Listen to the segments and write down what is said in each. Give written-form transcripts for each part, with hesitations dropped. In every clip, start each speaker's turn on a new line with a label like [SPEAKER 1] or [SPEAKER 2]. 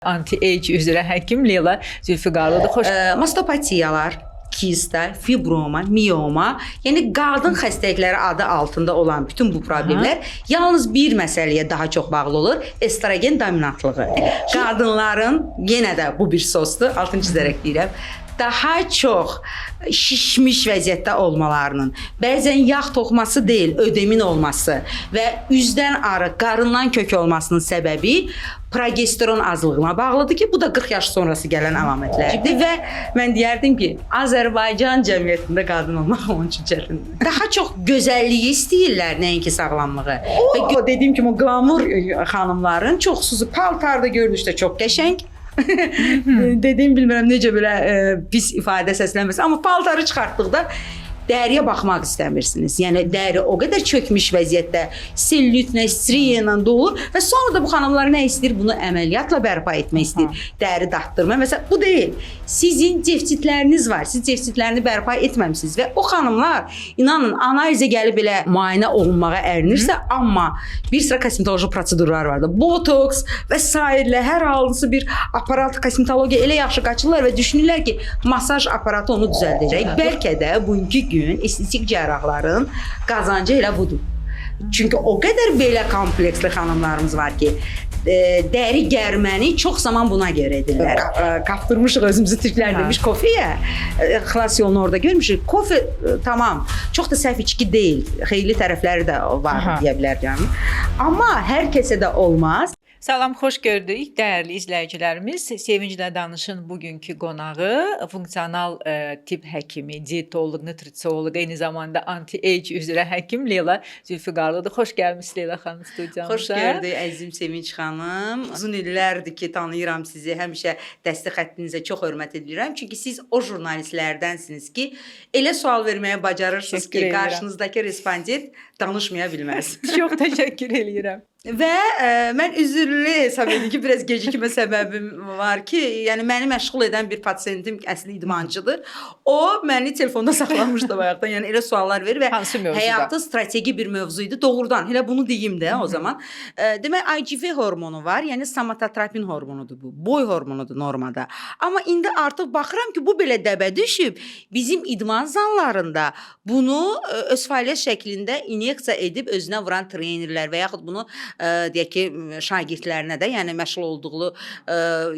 [SPEAKER 1] Anti-age üzrə həkim Leyla Zülfüqarlıdır. Xoş
[SPEAKER 2] Mastopatiyalar, kista, fibroma, mioma, yəni qadın xəstəlikləri adı altında olan bütün bu problemlər yalnız bir məsələyə daha çox bağlı olur, estrogen dominantlığı. Qadınların, yenə də bu bir sosdur, altını çizərək deyirəm, daha çox şişmiş vəziyyətdə olmalarının, bəzən yağ toxuması deyil, ödemin olması və üzdən arıq, qarından kök olmasının səbəbi progesteron azlığına bağlıdır ki, bu da 40 yaş sonrası gələn əlamətlərdir və mən deyərdim ki, Azərbaycan cəmiyyətində qadın olmaq onun üçün çətindir. Daha çox gözəlliyi istəyirlər, nəinki sağlamlığı. Və dediyim kimi o qlamur xanımların çox xüsusi paltarda görünüşdə çox qəşəng. Dediyim bilmirəm necə belə pis ifadə səslənməsin, amma paltarı çıxartdıqda dəriyə baxmaq istəmirsiniz. Yəni dəri o qədər çökmüş vəziyyətdə, selülitlə, striyayla dolu və sonra da bu xanımlar nə istəyir? Bunu əməliyyatla bərpa etmək istəyir. Dəri datdırma. Məsələn, bu deyil. Sizin defisitləriniz var. Siz defisitlərini bərpa etməmisiniz və o xanımlar inanın analizə gəlib belə müayinə olunmağa ərinirsə, amma bir sıra kosmetoloji prosedurlar vardı. Botoks və sairələ hər hansı bir aparat, kosmetologiya elə yaxşı qaçırlar və düşünürlər ki, masaj aparatı onu düzəldəcək. Bəlkə də bugünkü gün estetik cərrahların qazancı elə budur. Çünki o qədər belə kompleksli xanımlarımız var ki, dəri gərməni çox zaman buna görə edirlər. Qapdırmışıq özümüzü türklər demiş kofeyə. Xilas yolunu orada görmüşük. Kofe tamam, çox da səhv içki deyil. Xeyirli tərəfləri də var deyə bilərəm. Amma hər kəsə də olmaz.
[SPEAKER 1] Salam, xoş gördük dəyərli izləyicilərimiz. Sevinclə danışın bugünkü qonağı funksional tibb həkimi, diyetoloq, nutrisioloq, eyni zamanda anti-age üzrə həkim Leyla Zülfüqarlıdır. Xoş gəlmisiniz Leyla xanım studiyamıza.
[SPEAKER 2] Xoş gördük əzizim Sevinç xanım. Uzun illərdir ki, tanıyıram sizi. Həmişə dəstək xəttinizə çox hörmət edirəm. Çünki siz o jurnalistlərdənsiniz ki, elə sual verməyə bacarırsınız ki, qarşınızdakı respondent danışmaya bilməz.
[SPEAKER 1] Çox təşəkkür edirəm.
[SPEAKER 2] Və mən üzürlü hesab edirəm ki, biraz gecikmə səbəbim var ki, yəni məni məşğul edən bir pasiyentim əsli idmançıdır. O məni telefonda saxlamışdı bayaqdan. Yəni elə suallar verir və həyatı strateji bir mövzu idi. Doğrudan, elə bunu deyim də o zaman. Demək IGF hormonu var, yəni somatotropin hormonudur bu. Boy hormonudur normada. Amma indi artıq baxıram ki, bu belə dəbə düşüb. Bizim idman zallarında bunu öz fəaliyyət şəklində inyeksiya edib özünə vuran trenerlər və yaxud bunu deyək ki, şagirdlərinə də, yəni məşğul olduğu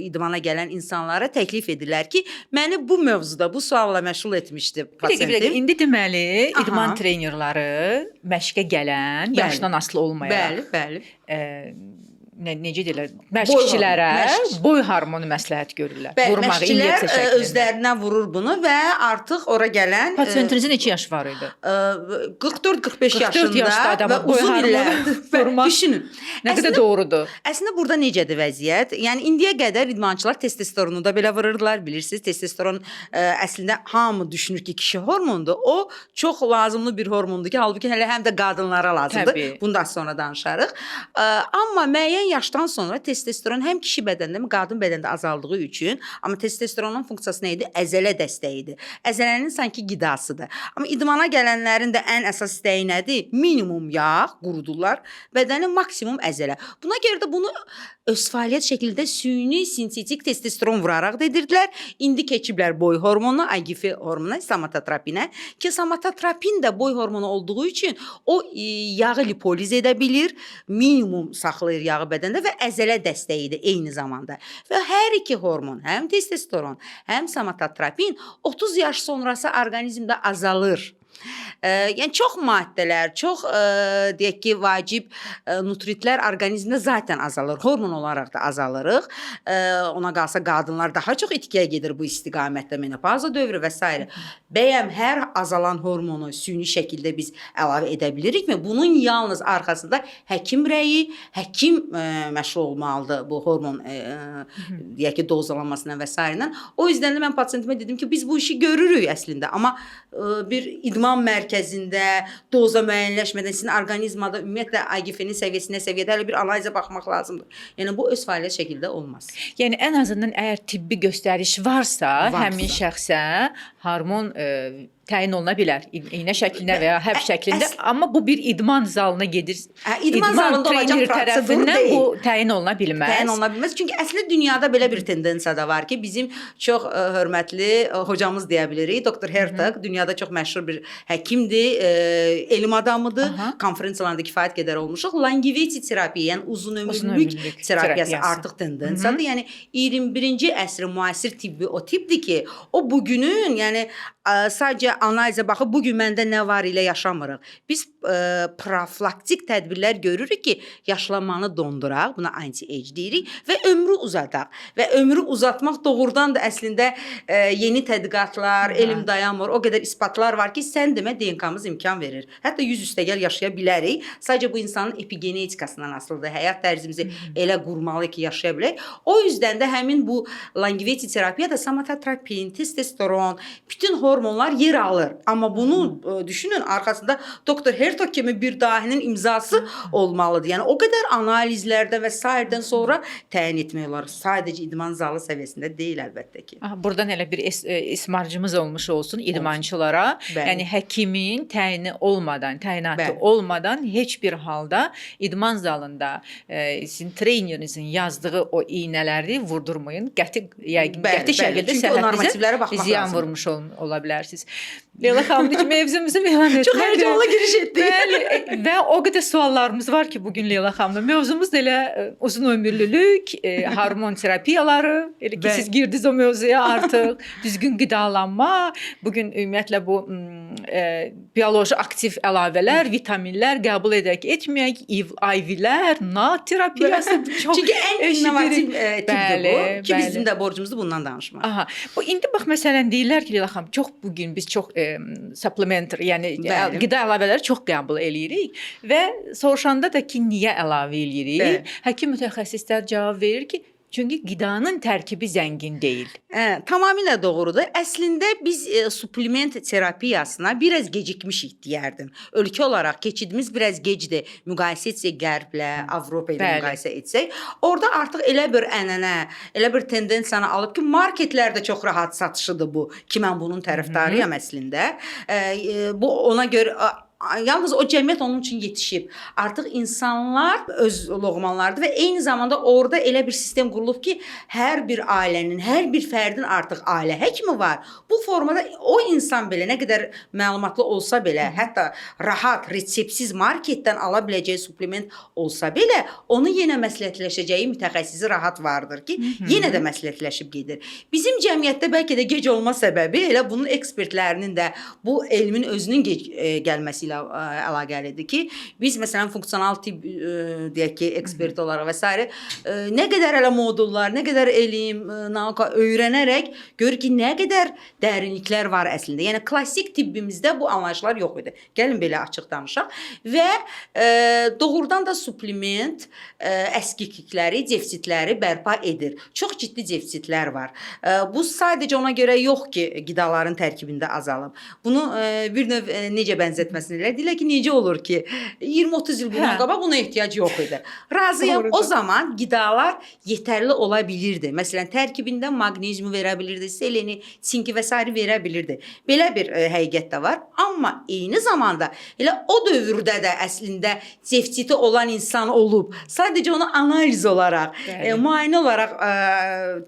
[SPEAKER 2] idmana gələn insanlara təklif edirlər ki, məni bu mövzuda, bu sualla məşğul etmişdi pasiyentim.
[SPEAKER 1] İndi deməli, idman trenerləri məşqə gələn, yaşdan asılı olmayaraq.
[SPEAKER 2] Bəli, bəli.
[SPEAKER 1] Necə deyirlər, məşqçilərə boy hormonu məsləhət görürlər.
[SPEAKER 2] Vurmağı inyeksiya şəklində. Özlərinə vurur bunu və artıq ora gələn...
[SPEAKER 1] Pasiyentinizin neçə yaş var idi?
[SPEAKER 2] 44-45 yaşında və uzun illər. Düşünün.
[SPEAKER 1] Nə qədər doğrudur?
[SPEAKER 2] Əslində burada necədir vəziyyət? Yəni indiyə qədər idmançılar testosteronu da belə vururdular, bilirsiniz. Testosteron əslində hamı düşünür ki, kişi hormondur. O çox lazımlı bir hormondur ki, halbuki hələ həm də qadınlara lazımdır. Bunu da sonra danışarıq. Amma müəyyən yaşdan sonra testosteron həm kişi bədəndə, həm qadın bədəndə azaldığı üçün, amma testosteronun funksiyası nə idi? Əzələ dəstəyidir. Əzələnin sanki qidasıdır. Amma idmana gələnlərin də ən əsas istəyi nədir? Minimum yağ qurudurlar, bədənin maksimum əzələ. Buna görə də bunu öz fəaliyyət şəklində süni sintetik testosteron vuraraq da edirdilər. İndi keçiblər boy hormonuna, IGF hormonuna, somatotropinə ki, somatotropin də boy hormonu olduğu üçün o yağı lipoliz edə bilir, minimum saxlayır yağı bədəndə və əzələ dəstəyidir eyni zamanda. Və hər iki hormon, həm testosteron, həm somatotropin 30 yaş sonrası orqanizmdə azalır. Yəni çox maddələr, çox deyək ki, vacib nutritlər orqanizmdə zaten azalır. Hormon olaraq da azalırıq. Ona qalsa qadınlar daha çox itkiyə gedir bu istiqamətdə, menopauza dövrü və s. Bəyəm hər azalan hormonu süni şəkildə biz əlavə edə bilirikmi? Bunun yalnız arxasında həkim rəyi, həkim məşğul olmalıdır bu hormon deyək ki, dozalanmasına və s. O yüzdən də mən pasiyentimə dedim ki, biz bu işi görürük əslində, amma bir idman mərkəzində doza müəyyənləşmədən sizin orqanizmada ümumiyyətlə IGF-nin səviyyədə hələ bir analizə baxmaq lazımdır. Yəni bu öz fəaliyyət şəkildə olmaz.
[SPEAKER 1] Yəni ən azından əgər tibbi göstəriş varsa, həmin şəxsə hormon təyin oluna bilər. İynə şəklində və ya həb şəklində, amma bu bir idman zalına gedir.
[SPEAKER 2] İdman zalında olacaq
[SPEAKER 1] trener
[SPEAKER 2] prosedur
[SPEAKER 1] tərəfindən
[SPEAKER 2] deyil.
[SPEAKER 1] bu təyin oluna bilməz.
[SPEAKER 2] Təyin oluna bilməz. Çünki əslində dünyada belə bir tendensiya da var ki, bizim çox hörmətli hocamız deyə bilirik, Dr. Hertog, dünyada çox məşhur bir həkimdir, elm adamıdır. Konferensiyalarda kifayət qədər olmuşuq. Longevity terapiya, yəni uzunömürlük terapiyası artıq tendensiyadır. Yəni 21-ci əsrin müasir tibbi o tipdir ki, o bugünün, yəni sadəcə analizə baxıb bu gün məndə nə var ilə yaşamırıq. Biz profilaktik tədbirlər görürük ki, yaşlanmanı donduraq, buna anti-age deyirik və ömrü uzadaq. Və ömrü uzatmaq doğrudan da əslində yeni tədqiqatlar, elm dayanmır, o qədər isbatlar var ki, sən demə DNK-mız imkan verir. Hətta 100 üstəgəl yaşaya bilərik. Sadəcə bu insanın epigenetikasından asılıdır. Həyat tərzimizi elə qurmalıyıq ki, yaşaya bilək. O yüzden də həmin bu longevity terapiya da somatotropin, testosteron, bütün hormonlar yer alır. Amma bunu düşünün, arkasında Dr. Hertog kimi bir dahinin imzası olmalıdır. Yəni o qədər analizlərdən və sairdən sonra təyin etmək olar. Sadəcə idman zalı səviyyəsində deyil əlbəttə ki.
[SPEAKER 1] Buradan elə bir ismarcımız olmuş olsun idmançılara.
[SPEAKER 2] Bəli.
[SPEAKER 1] Yəni həkimin təyini olmadan, təyinatı
[SPEAKER 2] Bəli.
[SPEAKER 1] olmadan heç bir halda idman zalında sizin trenerinizin yazdığı o iynələri vurdurmayın. Qəti şəkildə
[SPEAKER 2] Çünki o normativlərə baxmaq
[SPEAKER 1] ziyan
[SPEAKER 2] lazımdır.
[SPEAKER 1] vurmuş ola bilərsiniz. Leyla xanım, heç mövzumuzu elan etmədi.
[SPEAKER 2] Çox həyəcanlı giriş etdik.
[SPEAKER 1] Bəli, və o qədər suallarımız var ki, bugün Leyla xanımla. Mövzumuz da elə uzun ömürlülük, hormon terapiyaları, elə ki siz girdiniz o mövzuya artıq, düzgün qidalanma, bugün ümumiyyətlə bu bioloji aktiv əlavələr, vitaminlər qəbul edək, etməyək, IV'lər, NAD terapiyası.
[SPEAKER 2] Çünki ən innovativ tipdir bu ki,
[SPEAKER 1] bəli.
[SPEAKER 2] bizim də borcumuzdur bundan danışmaq.
[SPEAKER 1] Aha. Bu indi bax məsələn deyirlər ki, Leyla xanım, çox bugün biz çox supplementary, yəni
[SPEAKER 2] Bəli.
[SPEAKER 1] qida əlavələri çox qəbul eləyirik və soruşanda da ki, niyə əlavə eləyirik?
[SPEAKER 2] Bəli.
[SPEAKER 1] Həkim mütəxəssislər cavab verir ki, çünki qidanın tərkibi zəngin deyil.
[SPEAKER 2] Tamamilə doğrudur. Əslində biz suplement terapiyasına biraz gecikmişik deyərdim. Ölkə olaraq keçidimiz biraz gecdir. Müqayisə etsək Qərblə, Avropa ilə
[SPEAKER 1] Bəli.
[SPEAKER 2] müqayisə etsək, orada artıq elə bir ənənə, elə bir tendensiyanı alıb ki, marketlərdə çox rahat satışıdır bu. Ki mən bunun tərəfdarıyam əslində. Bu ona görə yalnız o cəmiyyət onun üçün yetişib. Artıq insanlar öz loğmanlardır və eyni zamanda orada elə bir sistem qurulub ki, hər bir ailənin, hər bir fərdin artıq ailə həkimi var. Bu formada o insan belə nə qədər məlumatlı olsa belə, hətta rahat, reseptsiz marketdən ala biləcəyi suplement olsa belə, onu yenə məsləhətləşəcəyi mütəxəssisi rahat vardır ki, yenə də məsləhətləşib gedir. Bizim cəmiyyətdə bəlkə də gec olma səbəbi elə bunun ekspertlərinin də bu elmin özünün gəlməsi ilə əlaqəlidir ki, biz məsələn funksional tibb deyək ki, ekspert olaraq və s. Nə qədər elə modullar, nə qədər elm, nauka öyrənərək görür ki, nə qədər dərinliklər var əslində. Yəni klassik tibbimizdə bu anlayışlar yox idi. Gəlin belə açıq danışaq və doğrudan da suplement əskiklikləri, defisitləri bərpa edir. Çox ciddi defisitlər var. Bu sadəcə ona görə yox ki, qidaların tərkibində azalıb. Bunu bir növ necə bənzətməsini deyirlər ki, necə olur ki, 20-30 il bundan qabaq buna ehtiyac yox idi. Razıyam, o zaman qidalar yetərli ola bilirdi. Məsələn, tərkibində maqneziumu verə bilirdi, seleni, sinki və s. verə bilirdi. Belə bir həqiqət də var. Amma eyni zamanda elə o dövrdə də əslində defisiti olan insan olub. Sadəcə onu analiz olaraq, müayinə olaraq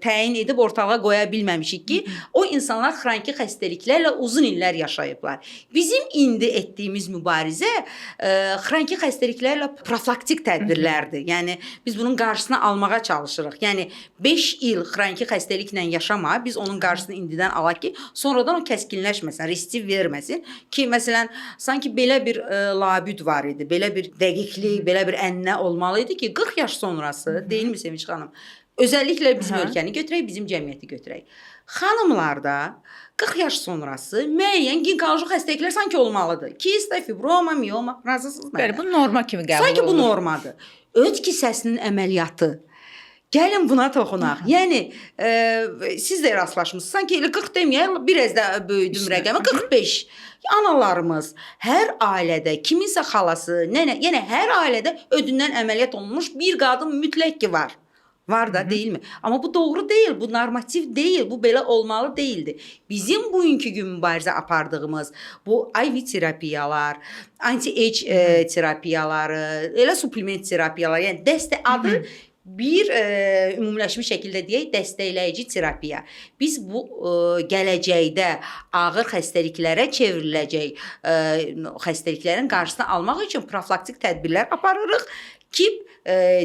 [SPEAKER 2] təyin edib ortalığa qoya bilməmişik ki, o insanlar xroniki xəstəliklərlə uzun illər yaşayıblar. Bizim indi etdiyimiz mübarizə xroniki xəstəliklərlə profilaktik tədbirlərdir. Yəni biz bunun qarşısını almağa çalışırıq. Yəni 5 il xroniki xəstəliklə yaşama, biz onun qarşısını indidən alaq ki, sonradan o kəskinləşməsin, residtiv verməsin ki, məsələn, sanki belə bir labüd var idi, belə bir dəqiqlik, belə bir ənənə olmalı idi ki, 40 yaş sonrası, deyilmi Sevinç xanım? Özəlliklə bizim ölkəni götürək, bizim cəmiyyəti götürək. Xanımlarda 40 yaş sonrası müəyyən ginekoloji xəstəliklər sanki olmalıdır. Kista, fibroma, mioma, razısınız mənə?
[SPEAKER 1] Bəli, bu norma kimi qəbul olunur.
[SPEAKER 2] Sanki bu normadır. Öd kisəsinin əməliyyatı. Gəlin buna toxunaq. Yəni siz də rastlaşmısınız. Sanki elə 40 deməyək, biraz da böyüdüm rəqəmi 45. Analarımız hər ailədə kiminsə xalası, nənə, yəni hər ailədə ödündən əməliyyat olunmuş bir qadın mütləq ki var. Var da, deyilmi? Amma bu doğru deyil, bu normativ deyil, bu belə olmalı deyildi. Bizim bugünkü gün mübarizə apardığımız bu IV terapiyalar, anti-age terapiyaları, elə suplement terapiyalar, yəni dəstə adı bir ümumiləşmiş şəkildə deyək, dəstəkləyici terapiya. Biz bu gələcəkdə ağır xəstəliklərə çevriləcək xəstəliklərin qarşısını almaq üçün profilaktik tədbirlər aparırıq ki,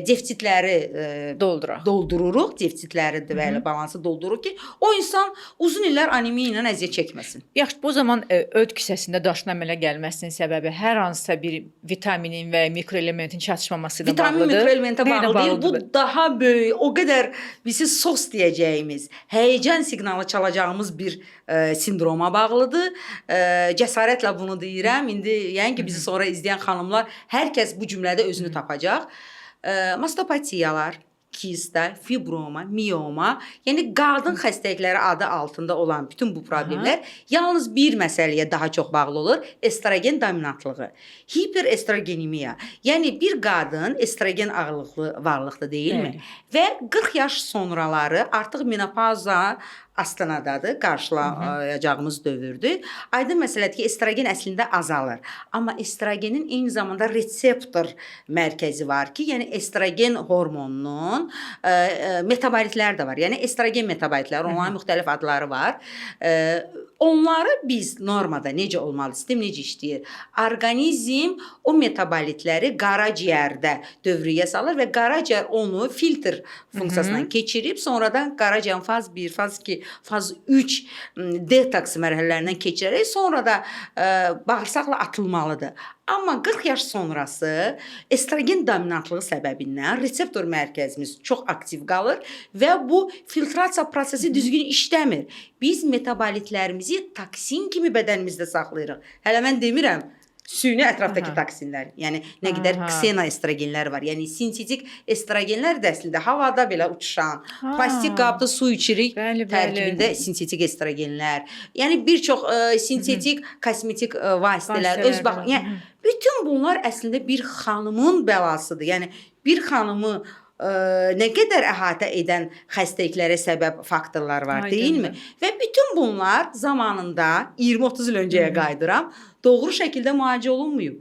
[SPEAKER 2] defisitləri doldururuq, defisitləri və balansı doldururuq ki, o insan uzun illər anemiya ilə əziyyət çəkməsin.
[SPEAKER 1] Yaxşı, bu zaman öd kisəsində daşın əmələ gəlməsinin səbəbi hər hansısa bir vitaminin və mikroelementin çatışmaması ilə bağlıdır.
[SPEAKER 2] Vitamin mikroelementə bağlı deyil, bu daha böyük, o qədər bizi sos deyəcəyimiz, həyəcan siqnalı çalacağımız bir sindroma bağlıdır. Cəsarətlə bunu deyirəm. İndi yəni ki, bizi sonra izləyən xanımlar hər kəs bu cümlədə özünü tapacaq. Mastopatiyalar, kista, fibroma, mioma, yəni qadın xəstəlikləri adı altında olan bütün bu problemlər yalnız bir məsələyə daha çox bağlı olur, estrogen dominantlığı. Hiperestrogenemiya, yəni bir qadın estrogen ağırlıqlı varlıqda deyilmi? Və 40 yaş sonraları artıq menopauza astanadadır, qarşılayacağımız dövrdür. Aydın məsələdir ki, estrogen əslində azalır. Amma estrogenin eyni zamanda reseptor mərkəzi var ki, yəni estrogen hormonunun metabolitləri də var. Yəni estrogen metabolitləri, onların müxtəlif adları var. Onları biz normada necə olmalı, sistem necə işləyir? Orqanizm o metabolitləri qaraciyərdə dövrüyə salır və qaraciyər onu filtr funksiyasından keçirib, sonradan qaraciyərin faz 1, faz 2, faz 3 detoks mərhələlərindən keçirərək sonra da bağırsaqla atılmalıdır. Amma 40 yaş sonrası estrogen dominantlığı səbəbindən reseptor mərkəzimiz çox aktiv qalır və bu filtrasiya prosesi düzgün işləmir. Biz metabolitlərimizi toksin kimi bədənimizdə saxlayırıq. Hələ mən demirəm, süni ətrafdakı toksinlər, yəni nə qədər ksenoestrogenlər var, yəni sintetik estrogenlər də əslində havada belə uçuşan, plastik qabda su içirik, tərkibində sintetik estrogenlər, yəni bir çox sintetik kosmetik vasitələr, öz bax, yəni bütün bunlar əslində bir xanımın bəlasıdır. Yəni bir xanımı nə qədər əhatə edən xəstəliklərə səbəb faktorlar var, deyilmi? Və bütün bunlar zamanında 20-30 il öncəyə qayıdıram, doğru şəkildə müalicə olunmayıb.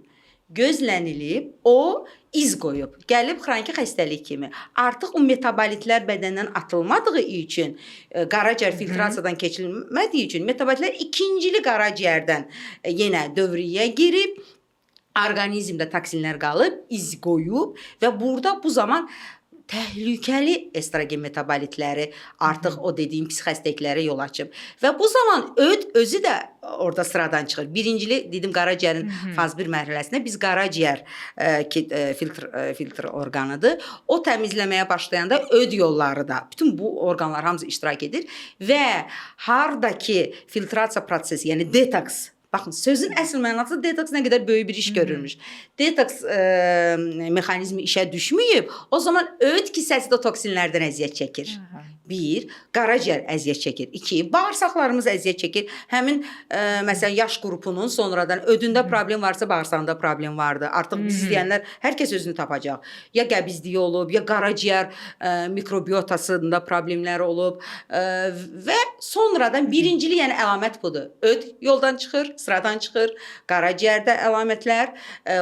[SPEAKER 2] Gözlənilib, o iz qoyub, gəlib xroniki xəstəlik kimi. Artıq o metabolitlər bədəndən atılmadığı üçün, qaraciyər filtrasiyadan keçirilmədiyi üçün metabolitlər ikincili qaraciyərdən yenə dövriyyə girib, orqanizmdə toksinlər qalıb, iz qoyub və burada bu zaman təhlükəli estrogen metabolitləri artıq o dediyim pis xəstəliklərə yol açıb. Və bu zaman öd özü də orada sıradan çıxır. Birincili dedim qaraciyərin faz 1 mərhələsində biz qaraciyər filtr orqanıdır. O təmizləməyə başlayanda öd yolları da, bütün bu orqanlar hamısı iştirak edir və hardakı filtrasiya prosesi, yəni detoks. Baxın, sözün əsl mənası detoks nə qədər böyük bir iş görürmüş. Detoks mexanizmi işə düşməyib, o zaman öd kisəsi də toksinlərdən əziyyət çəkir. 1, qaraciyər əziyyət çəkir. 2, bağırsaqlarımız əziyyət çəkir. Həmin məsələn yaş qrupunun sonradan ödündə problem varsa, bağırsağında problem vardır. Artıq biz izləyənlər hər kəs özünü tapacaq. Ya qəbizliyi olub, ya qaraciyər mikrobiotasında problemlər olub və sonradan birincili, yəni əlamət budur. Öd yoldan çıxır, sıradan çıxır, qaraciyərdə əlamətlər,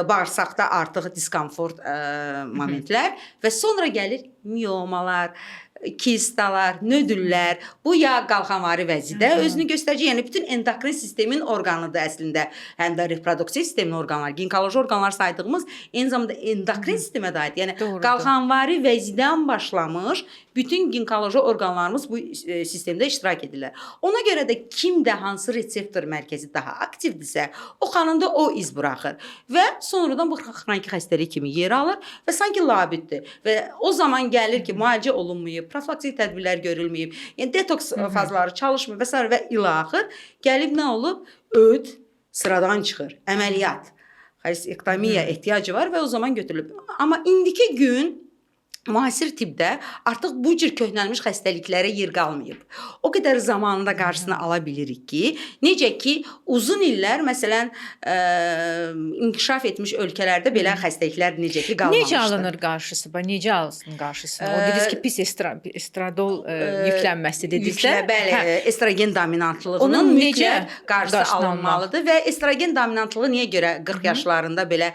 [SPEAKER 2] bağırsaqda artıq diskomfort momentlər və sonra gəlir miomalar, kistalar, nödüllər, bu ya qalxanvari vəziyyətdə özünü göstərəcək. Yəni bütün endokrin sistemin orqanıdır əslində. Həm də reproduksiya sistemin orqanları, ginekoloji orqanlar saydığımız eyni zamanda endokrin sistemə də aid. Yəni qalxanvari vəziyyətdən başlamış bütün ginekoloji orqanlarımız bu sistemdə iştirak edirlər. Ona görə də kimdə hansı reseptor mərkəzi daha aktivdirsə, o xanımda o iz buraxır və sonradan bu xroniki xəstəlik kimi yer alır və sanki labiddir. Və o zaman gəlir ki, müalicə olunmayıb, profilaktik tədbirlər görülməyib, yəni detoks fazları çalışmır və s. və ilaxır gəlib nə olub? Öd sıradan çıxır, əməliyyat, xolektomiya ehtiyacı var və o zaman götürülüb. Amma indiki gün müasir tibbdə artıq bu cür köhnəlmiş xəstəliklərə yer qalmayıb. O qədər zamanında qarşısını ala bilirik ki, necə ki uzun illər məsələn inkişaf etmiş ölkələrdə belə xəstəliklər necə ki qalmamışdı.
[SPEAKER 1] Necə alınır qarşısı? Necə alınsın qarşısını? O dediniz ki, pis estradol yüklənməsi dediniz də.
[SPEAKER 2] Bəli, estrogen dominantlığının mütləq qarşısı alınmalıdır və estrogen dominantlığı niyə görə 40 yaşlarında belə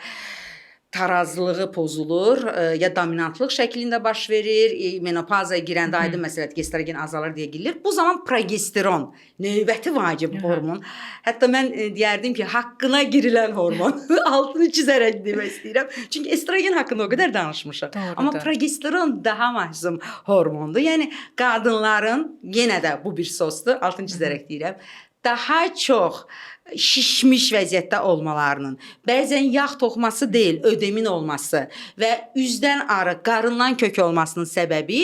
[SPEAKER 2] tarazlığı pozulur, ya dominantlıq şəklində baş verir, menopazaya girəndə aydın məsələdir ki, estrogen azalır deyə deyilir. Bu zaman progesteron, növbəti vacib hormon. Hətta mən deyərdim ki, haqqına girilən hormon. Altını çizərək demək istəyirəm. Çünki estrogen haqqında o qədər danışmışıq.
[SPEAKER 1] Doğrudur.
[SPEAKER 2] Amma progesteron daha mahsum hormondur. Yəni qadınların yenə də bu bir sosdur, altını çizərək deyirəm, daha çox şişmiş vəziyyətdə olmalarının, bəzən yağ toxuması deyil, ödemin olması və üzdən arı, qarından kök olmasının səbəbi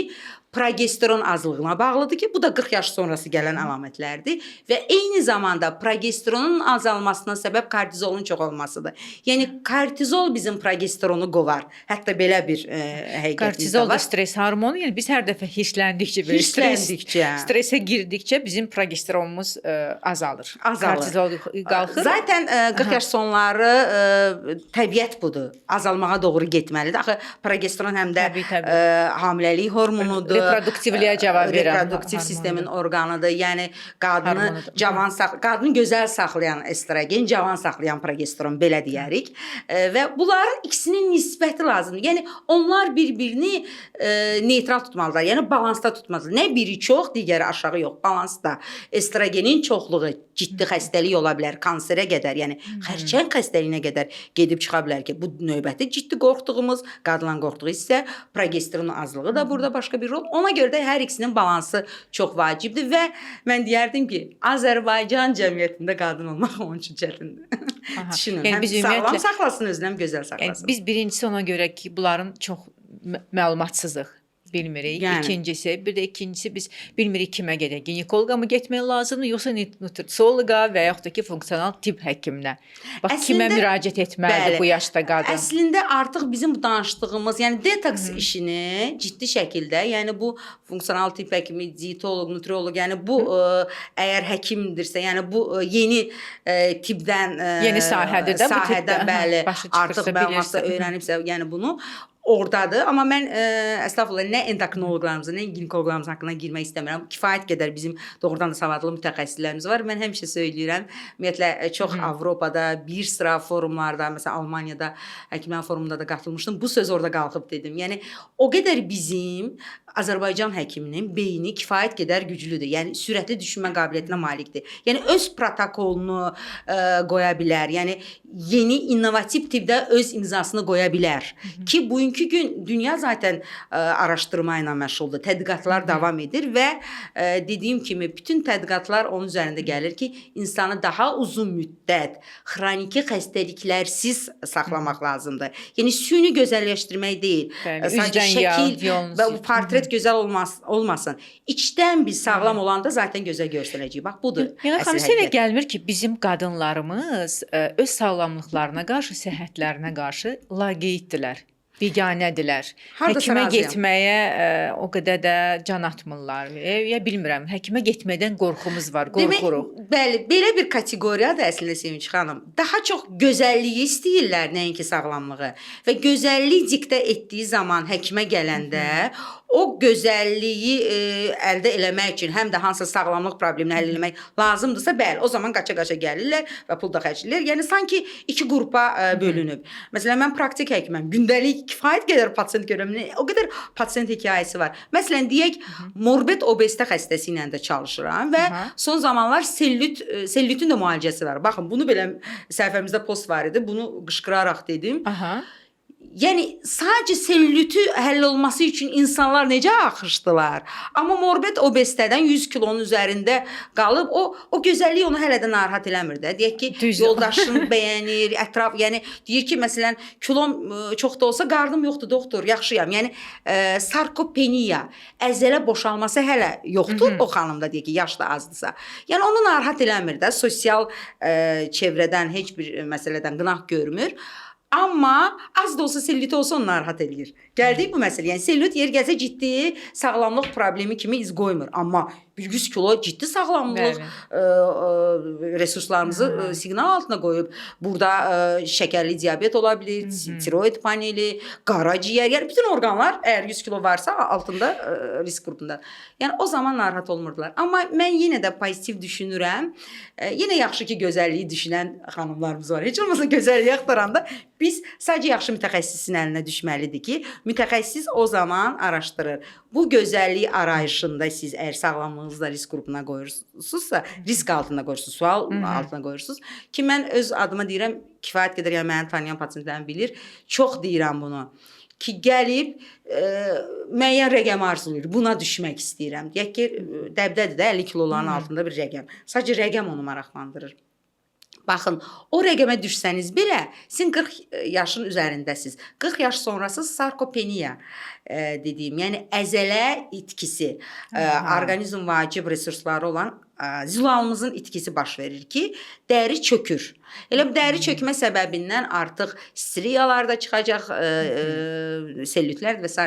[SPEAKER 2] progesteron azlığına bağlıdır ki, bu da 40 yaş sonrası gələn əlamətlərdir və eyni zamanda progesteronun azalmasına səbəb kortizolun çox olmasıdır. Yəni kortizol bizim progesteronu qovar. Hətta belə bir həqiqətimiz var.
[SPEAKER 1] Kortizol da stres hormonu. Yəni biz hər dəfə hirsləndikcə, stresə girdikcə bizim progesteronumuz azalır. Kortizol qalxır.
[SPEAKER 2] Zaten 40 yaş sonları təbiət budur. Azalmağa doğru getməlidir. Axı progesteron həm də hamiləlik hormonudur.
[SPEAKER 1] Reproduktivliyə cavab verən
[SPEAKER 2] reproduktiv sistemin orqanıdır. Yəni qadını gözəl saxlayan estrogen, cavan saxlayan progesteron belə deyərik. Və bunların ikisinin nisbəti lazımdır. Yəni onlar bir-birini neytral tutmalıdırlar. Yəni balansda tutmalıdırlar. Nə biri çox, digəri aşağı yox. Balansda. Estrogenin çoxluğu ciddi xəstəlik ola bilər, kanserə qədər, yəni xərçəng xəstəliyinə qədər gedib çıxa bilər ki, bu növbəti ciddi qorxduğumuz, qadınların qorxduğu isə progesteronun azlığı da burada başqa bir rol. Ona görə də hər ikisinin balansı çox vacibdir və mən deyərdim ki, Azərbaycan cəmiyyətində qadın olmaq onun üçün çətindir. Düşünün, yəni, həm sağlam saxlasın özünü, həm gözəl saxlasın.
[SPEAKER 1] Biz birincisi ona görə ki, bunların çox məlumatsızıq. Bilmirik. Yəni. İkincisi biz bilmirik kimə gedək. Ginekoloqa mı getmək lazımdır, yoxsa nutrisioloqa və yaxud da ki, funksional tibb həkiminə. Bax, kimə müraciət etməlidir bu yaşda qadın?
[SPEAKER 2] Əslində artıq bizim bu danışdığımız, yəni detoks işini ciddi şəkildə, yəni bu funksional tibb həkimi, dietoloq, nutroloq, yəni bu əgər həkimdirsə, yəni bu yeni tibbdən
[SPEAKER 1] yeni sahədir də bu tibbdə.
[SPEAKER 2] Bəli, artıq məlumatda öyrənibsə, yəni bunu oradadır. Amma mən əstəğfurullah nə endokrinoloqlarımızın, nə ginekoloqlarımızın haqqına girmək istəmirəm. Kifayət qədər bizim doğrudan da savadlı mütəxəssislərimiz var. Mən həmişə söyləyirəm, ümumiyyətlə çox Avropada bir sıra forumlarda, məsələn Almaniyada həkimlər forumunda da qatılmışdım. Bu söz orada qalxıb dedim. Yəni o qədər bizim Azərbaycan həkiminin beyni kifayət qədər güclüdür. Yəni sürətli düşünmə qabiliyyətinə malikdir. Yəni öz protokolunu qoya bilər. Yəni yeni innovativ tibbdə öz imzasını qoya bilər. Ki bugünkü gün dünya zaten araşdırma ilə məşğuldur. Tədqiqatlar davam edir və dediyim kimi bütün tədqiqatlar onun üzərində gəlir ki, insanı daha uzun müddət xroniki xəstəliklərsiz saxlamaq lazımdır. Yəni süni gözəlləşdirmək deyil. Sadəcə şəkil və bu portret gözəl olmasın. İçdən biz sağlam olanda zaten gözəl göstərəcəyik. Bax budur.
[SPEAKER 1] Yəni xanım, sizə gəlmir ki, bizim qadınlarımız öz sağlamlıqlarına qarşı, səhhətlərinə qarşı laqeyddirlər. Biganədirlər. Həkimə getməyə o qədər də can atmırlar. Ya bilmirəm, həkimə getmədən qorxumuz var, qorxuruq.
[SPEAKER 2] Bəli, belə bir kateqoriyadır əslində Sevinç xanım. Daha çox gözəlliyi istəyirlər, nəinki sağlamlığı. Və gözəllik diktə etdiyi zaman həkimə gələndə o gözəlliyi əldə eləmək üçün həm də hansısa sağlamlıq problemini həll etmək lazımdırsa, bəli, o zaman qaça-qaça gəlirlər və pul da xərcləyirlər. Yəni sanki iki qrupa bölünüb. Məsələn, mən praktik həkiməm. Gündəlik kifayət qədər pasient görürəm. O qədər pasient hekayəsi var. Məsələn, deyək, morbid obezitə xəstəsi ilə də çalışıram və son zamanlar selülitin də müalicəsi var. Baxın, bunu belə səhifəmizdə post var idi. Bunu qışqıraraq dedim. Yəni sadəcə selülitin həll olması üçün insanlar necə axışdılar. Amma morbid obezitədən 100 kilonun üzərində qalıb o gözəllik onu hələ də narahat eləmir də. Deyək ki, yoldaşın bəyənir, ətraf, yəni deyir ki, məsələn, kilom çox da olsa qarnım yoxdur, doktor, yaxşıyam. Yəni sarkopeniya, əzələ boşalması hələ yoxdur o xanımda, deyək ki, yaş da azdırsa. Yəni onu narahat eləmir də, sosial çevrədən heç bir məsələdən qınaq görmür. Amma az da olsa selülit olsa onu narahat edir. Gəldik bu məsələ. Yəni selülit yer gəlsə ciddi sağlamlıq problemi kimi iz qoymur. Amma bir 100 kilo ciddi sağlamlıq resurslarımızı siqnal altına qoyub. Burada şəkərli diabet ola bilər, tiroid paneli, qaraciyər, yəni bütün orqanlar əgər 100 kilo varsa altında risk qrupunda. Yəni o zaman narahat olmurdular. Amma mən yenə də pozitiv düşünürəm. Yenə yaxşı ki, gözəlliyi düşünən xanımlarımız var. Heç olmasa gözəlliyi axtaranda biz sadəcə yaxşı mütəxəssisin əlinə düşməlidir ki, mütəxəssis o zaman araşdırır. Bu gözəllik arayışında siz əgər sağlamlığınızda risk qrupuna qoyursunuzsa, risk altında qoyursunuz, sual altına qoyursunuz ki, mən öz adıma deyirəm, kifayət qədər, yəni məni tanıyan pasientlərim bilir, çox deyirəm bunu ki, gəlib müəyyən rəqəm arzulayır, buna düşmək istəyirəm. Deyək ki, dəbdədir də 50 kiloların altında bir rəqəm. Sadəcə rəqəm onu maraqlandırır. Baxın, o rəqəmə düşsəniz belə, sizin 40 yaşın üzərindəsiz. 40 yaş sonrası sarkopeniya dediyim, yəni əzələ itkisi, orqanizm vacib resursları olan zülalımızın itkisi baş verir ki, dəri çökür. Elə bu dəri çökmə səbəbindən artıq striyalar da çıxacaq, selülitlər və s.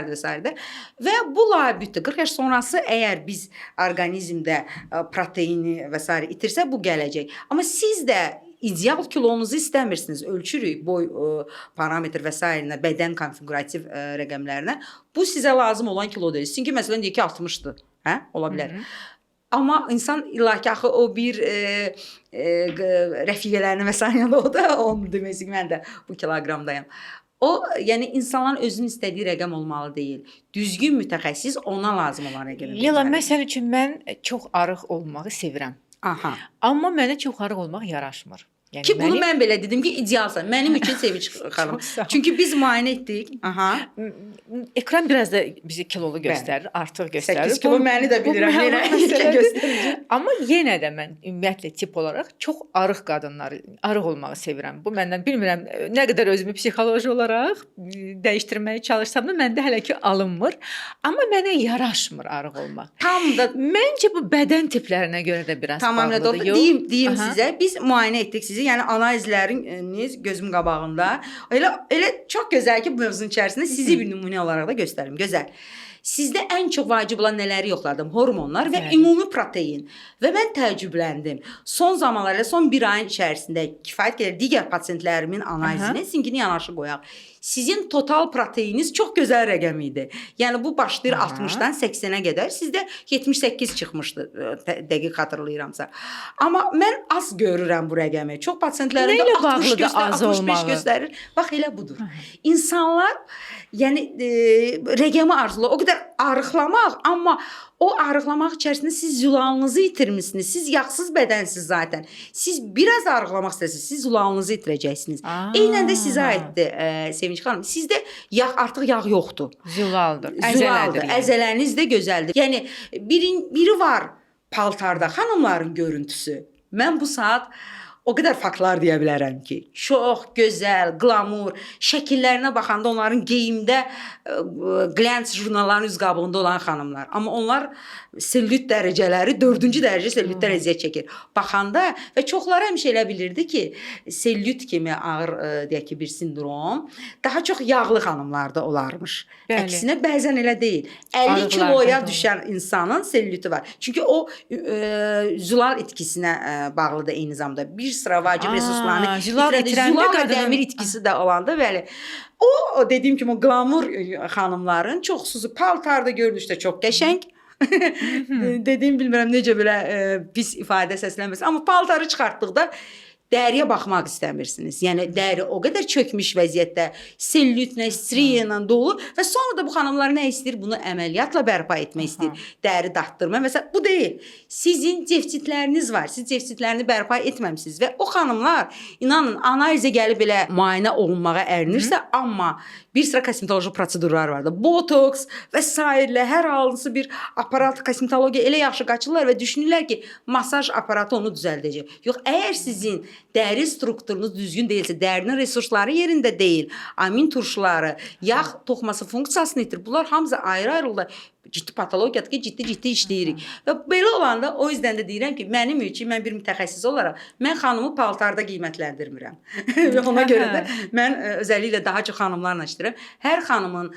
[SPEAKER 2] Və bu labüdür. 40 yaş sonrası əgər biz orqanizmdə proteini və s. itirsə, bu gələcək. Amma siz də ideal kilonuzu istəmirsiniz, ölçürük boy parametr və s. bədən konfigurativ rəqəmlərinə. Bu sizə lazım olan kilo deyil. Çünki məsələn deyək ki, 60-dır. Hə? Ola bilər. Amma insan illaki axı o bir rəfiqələrini və s. o da onu demək ki, mən də bu kiloqramdayım. O, yəni insanların özünün istədiyi rəqəm olmalı deyil. Düzgün mütəxəssis ona lazım olan rəqəmi.
[SPEAKER 1] Leyla, məsəl üçün mən çox arıq olmağı sevirəm.
[SPEAKER 2] Aha.
[SPEAKER 1] Amma mənə çox arıq olmaq yaraşmır. Yəni
[SPEAKER 2] ki bunu mən belə dedim ki, idealsan. Mənim üçün Sevinç xanım. Çünki biz müayinə etdik. Aha.
[SPEAKER 1] Ekran biraz da bizi kilolu göstərir, artıq göstərir.
[SPEAKER 2] 8 kilo məni də bilirəm, yenə göstərir.
[SPEAKER 1] Amma yenə də mən ümumiyyətlə tip olaraq çox arıq qadınları, arıq olmağı sevirəm. Bu məndən bilmirəm nə qədər özümü psixoloji olaraq dəyişdirməyə çalışsam da məndə hələ ki alınmır. Amma mənə yaraşmır arıq olmaq.
[SPEAKER 2] Tam da
[SPEAKER 1] məncə bu bədən tiplərinə görə də biraz
[SPEAKER 2] tamamilə
[SPEAKER 1] bağlıdır.
[SPEAKER 2] Tamamilə deyim sizə. Biz müayinə etdik sizi. Yəni analizləriniz gözüm qabağında. Elə çox gözəl ki, bu mövzunun içərisində sizi bir nümunə olaraq da göstərim. Gözəl. Sizdə ən çox vacib olan nələri yoxladım? Hormonlar və ümumi protein. Və mən təəccübləndim. Son zamanlarda, son bir ayın içərisində kifayət qədər digər pasientlərimin analizini sinkini yanaşı qoyaq. Sizin total proteininiz çox gözəl rəqəm idi. Yəni bu başlayır 60-dan 80-ə qədər. Sizdə 78 çıxmışdı, dəqiq xatırlayıramsa. Amma mən az görürəm bu rəqəmi. Çox pasientlərimdə 60 göstərir, 65 göstərir. Bax elə budur. İnsanlar yəni rəqəmi arzulayır. O qədər arıqlamaq, amma o arıqlamaq içərisində siz zülalınızı itirmisiniz. Siz yağsız bədənsiz zaten. Siz biraz arıqlamaq istəsiniz, siz zülalınızı itirəcəksiniz. Eynən də sizə aiddir Sevinç xanım. Sizdə yağ artıq yağ yoxdur.
[SPEAKER 1] Zülaldır.
[SPEAKER 2] Zülaldır. Əzələriniz də gözəldir. Yəni biri var paltarda xanımların görüntüsü. Mən bu saat o qədər faktlar deyə bilərəm ki, çox gözəl, glamur, şəkillərinə baxanda onların geyimdə glans jurnalların üz qabığında olan xanımlar. Amma onlar selülit dərəcələri 4-cü dərəcə selülitdən əziyyət çəkir. Baxanda və çoxları həmişə elə bilirdi ki, selülit kimi ağır deyək ki, bir sindrom daha çox yağlı xanımlarda olarmış. Əksinə bəzən elə deyil. 50 kiloya düşən insanın selüliti var. Çünki o zülal itkisinə bağlıdır eyni zamanda. Bir sıra vacib resurslarını zülal və dəmir itkisi də olanda bəli. O dediyim kimi o glamur xanımların çox xüsusi paltarda görünüşdə çox qəşəng. Dediyim bilmirəm necə belə pis ifadə səslənməsin. Amma paltarı çıxartdıqda dəriyə baxmaq istəmirsiniz. Yəni dəri o qədər çökmüş vəziyyətdə, selülitlə, striya ilə dolu və sonra da bu xanımlar nə istəyir? Bunu əməliyyatla bərpa etmək istəyir. Dəri dartdırma. Məsələn, bu deyil. Sizin defisitləriniz var. Siz defisitlərini bərpa etməmisiniz və o xanımlar inanın analizə gəlib belə müayinə olunmağa ərinirsə, amma bir sıra kosmetoloji prosedurlar var da. Botoks və s. hər hansı bir aparat, kosmetologiya elə yaxşı qaçırlar və düşünürlər ki, masaj aparatı onu düzəldəcək. Yox, əgər sizin dəri strukturunuz düzgün deyilsə, dərinin resursları yerində deyil, amin turşuları, yağ toxuması funksiyasını itir. Bunlar hamısı ayrı-ayrılıqda ciddi patologiyadır ki, ciddi işləyirik. Və belə olanda o yüzdən də deyirəm ki, mənim üçün mən bir mütəxəssis olaraq mən xanımı paltarda qiymətləndirmirəm. Və ona görə də mən özəlliklə daha çox xanımlarla işləyirəm. Hər xanımın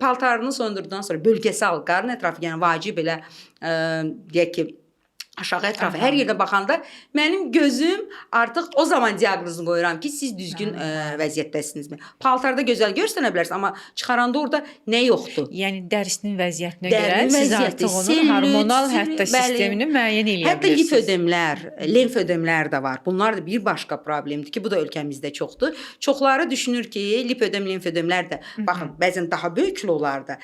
[SPEAKER 2] paltarını söndürdükdən sonra bölgesel qarın ətrafı, yəni vacib elə deyək ki, aşağı ətrafı hər yerdə baxanda mənim gözüm artıq o zaman diaqnozunu qoyuram ki, siz düzgün vəziyyətdəsinizmi? Paltarda gözəl görsənə bilərsiniz, amma çıxaranda orada nə yoxdur?
[SPEAKER 1] Yəni dərisinin vəziyyətinə görə siz artıq onun hormonal hətta sistemini müəyyən edə bilirsiniz.
[SPEAKER 2] Hətta lif ödemlər, lenf ödemlər də var. Bunlar da bir başqa problemdir ki, bu da ölkəmizdə çoxdur. Çoxları düşünür ki, lif ödem, lenf ödemlər də, baxın, bəzən daha böyük kilolarda,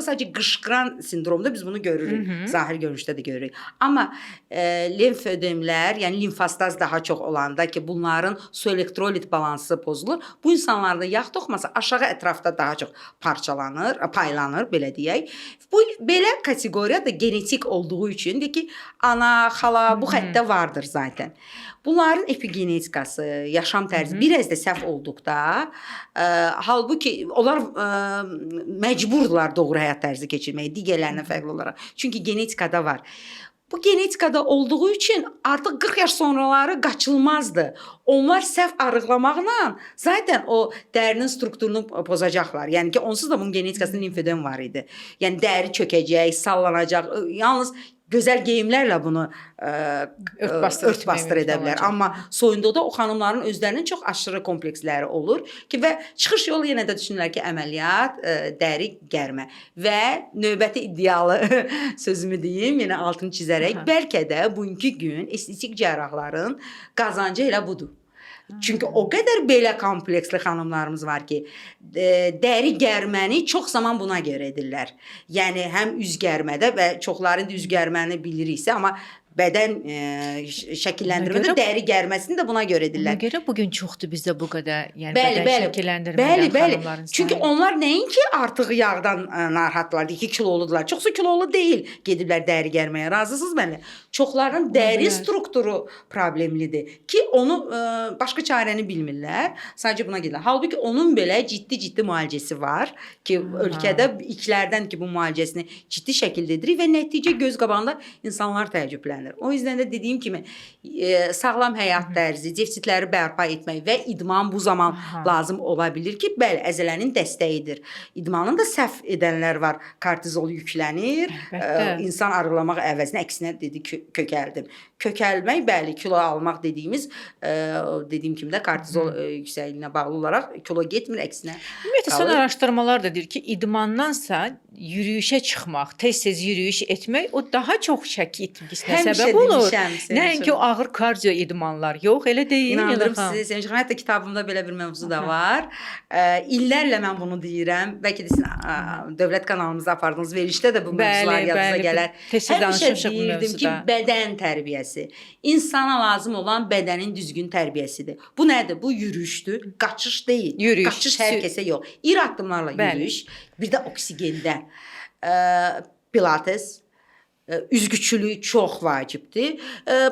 [SPEAKER 2] sadəcə qışqıran sindromda biz bunu görürük. Zahir görünüşdə də görürük. Amma lenf ödemlər, yəni limfostaz daha çox olanda ki, bunların su elektrolit balansı pozulur. Bu insanlarda yağ toxuması aşağı ətrafda daha çox paylanır, belə deyək. Bu belə kateqoriya da genetik olduğu üçün deyək ki, ana, xala bu xəttdə vardır zaten. Bunların epigenetikası, yaşam tərzi biraz da səhv olduqda, halbuki onlar məcburdurlar doğru həyat tərzi keçirməyə, digərlərindən fərqli olaraq. Çünki genetikada var. Bu genetikada olduğu üçün artıq 40 yaş sonraları qaçılmazdır. Onlar səhv arıqlamaqla zaten o dərinin strukturunu pozacaqlar. Yəni ki, onsuz da bunun genetikasında limfödem var idi. Yəni dəri çökəcək, sallanacaq. Yalnız gözəl geyimlərlə bunu ört-bastır edə bilər. Amma soyunduqda o xanımların özlərinin çox aşırı kompleksləri olur ki, və çıxış yolu yenə də düşünürlər ki, əməliyyat, dəri gərmə və növbəti iddialı sözümü deyim, yenə altını çizərək, bəlkə də bugünkü gün estetik cərrahların qazancı elə budur. Çünki o qədər belə kompleksli xanımlarımız var ki, dəri gərməni çox zaman buna görə edirlər. Yəni, həm üz gərmədə və çoxların da üz gərməni biliriksə, amma bədən şəkilləndirmədə dəri gərməsini də buna görə edirlər.
[SPEAKER 1] Ona görə bugün çoxdur bizdə bu qədər, yəni bədən şəkilləndirmədən xanımların sayı.
[SPEAKER 2] Çünki onlar nəinki artıq yağdan narahatlar, ki, kiloludular. Çoxsu kilolu deyil, gediblər dəri gərməyə. Razısınız mənlə? Çoxların dəri strukturu problemlidir ki, onu başqa çarəni bilmirlər. Sadəcə buna gedirlər. Halbuki onun belə ciddi müalicəsi var ki, ölkədə ilklərdən ki, bu müalicəsini ciddi şəkildə edirik və nəticə göz qabağında insanlar təəccüblənir. O yüzden de dediğim kimi sağlam həyat tərzi, deficitləri bərpa etmək və idman bu zaman lazım olabilir ki, bəli, əzələnin dəstəyidir. İdmanın da səhv edənlər var. Kortizol yüklənir, insan arıqlamaq əvəzinə əksinə dedi kökəldim. Kökəlmək, bəli, kilo almaq dediyimiz, dediyim kimi də kortizol yüksəkliyinə bağlı olaraq kilo getmir, əksinə.
[SPEAKER 1] Ümumiyyətlə, son araşdırmalar da deyir ki, idmandansa yürüyüşə çıxmaq, tez-tez yürüyüş etmək, o daha çox şəkil itkisinə səbəb olur. Nəinki o ağır kardio idmanlar. Yox, elə deyil.
[SPEAKER 2] İnanırım sizə, Sevinç xanım. Hətta kitabımda belə bir mövzu da var. İllərlə mən bunu deyirəm. Bəlkə də sizin dövlət kanalımızda apardığınız verilişdə də bu mövzular yadınıza gələr. Həmişə deyirdim ki, bədən tərbiyəsi. İnsana lazım olan bədənin düzgün tərbiyəsidir. Bu nədir? Bu yürüyüşdür. Qaçış deyil. Qaçış hər kəsə yox. İri addımlarla yürüyüş. Bir də oksigendə. Pilates. Üzgüçülük çox vacibdir.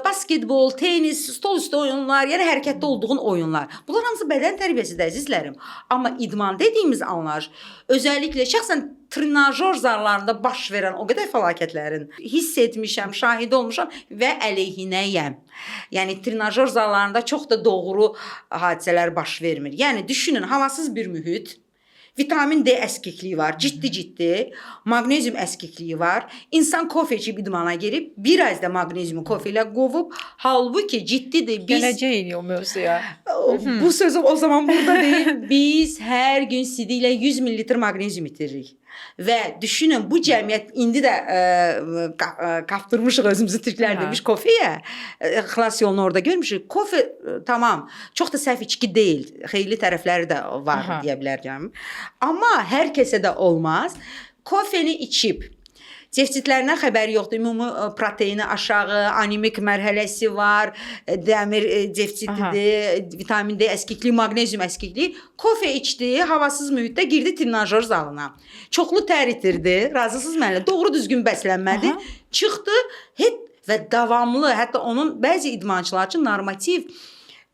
[SPEAKER 2] Basketbol, tenis, stol üstü oyunlar, yəni hərəkətdə olduğun oyunlar. Bunlar hamısı bədən tərbiyəsidir, əzizlərim. Amma idman dediyimiz anlar, özəlliklə şəxsən trenajör zallarında baş verən o qədər fəlakətlərin hiss etmişəm, şahid olmuşam və əleyhinəyəm. Yəni trenajör zallarında çox da doğru hadisələr baş vermir. Yəni düşünün, havasız bir mühit, vitamin D əskikliyi var, ciddi, magnezium əskikliyi var. İnsan kofe içib idmana girib, biraz da magneziumu kofe ilə qovub, halbuki ciddidir.
[SPEAKER 1] Gələcək o mövzuya.
[SPEAKER 2] Bu sözüm o zaman burada deyil. Biz hər gün sidilə 100 ml magnezium itiririk. Və düşünün, bu cəmiyyət indi də qaptırmışıq özümüzü, türklər demiş kofeyə. Xilas yolunu orada görmüşük. Kofe tamam, çox da səhv içki deyil. Xeyirli tərəfləri də var deyə bilərəm. Amma hər kəsə də olmaz. Kofeni içib deficitlərindən xəbəri yoxdur. Ümumi proteini aşağı, anemik mərhələsi var, dəmir defisitidir, vitamin D əskikliyi, magnezium əskikliyi. Kofe içdi, havasız mühitdə girdi trenajör zalına. Çoxlu tər itirdi, razısınız mənlə. Doğru düzgün bəslənmədi. Çıxdı, və davamlı, hətta onun bəzi idmançılar üçün normativ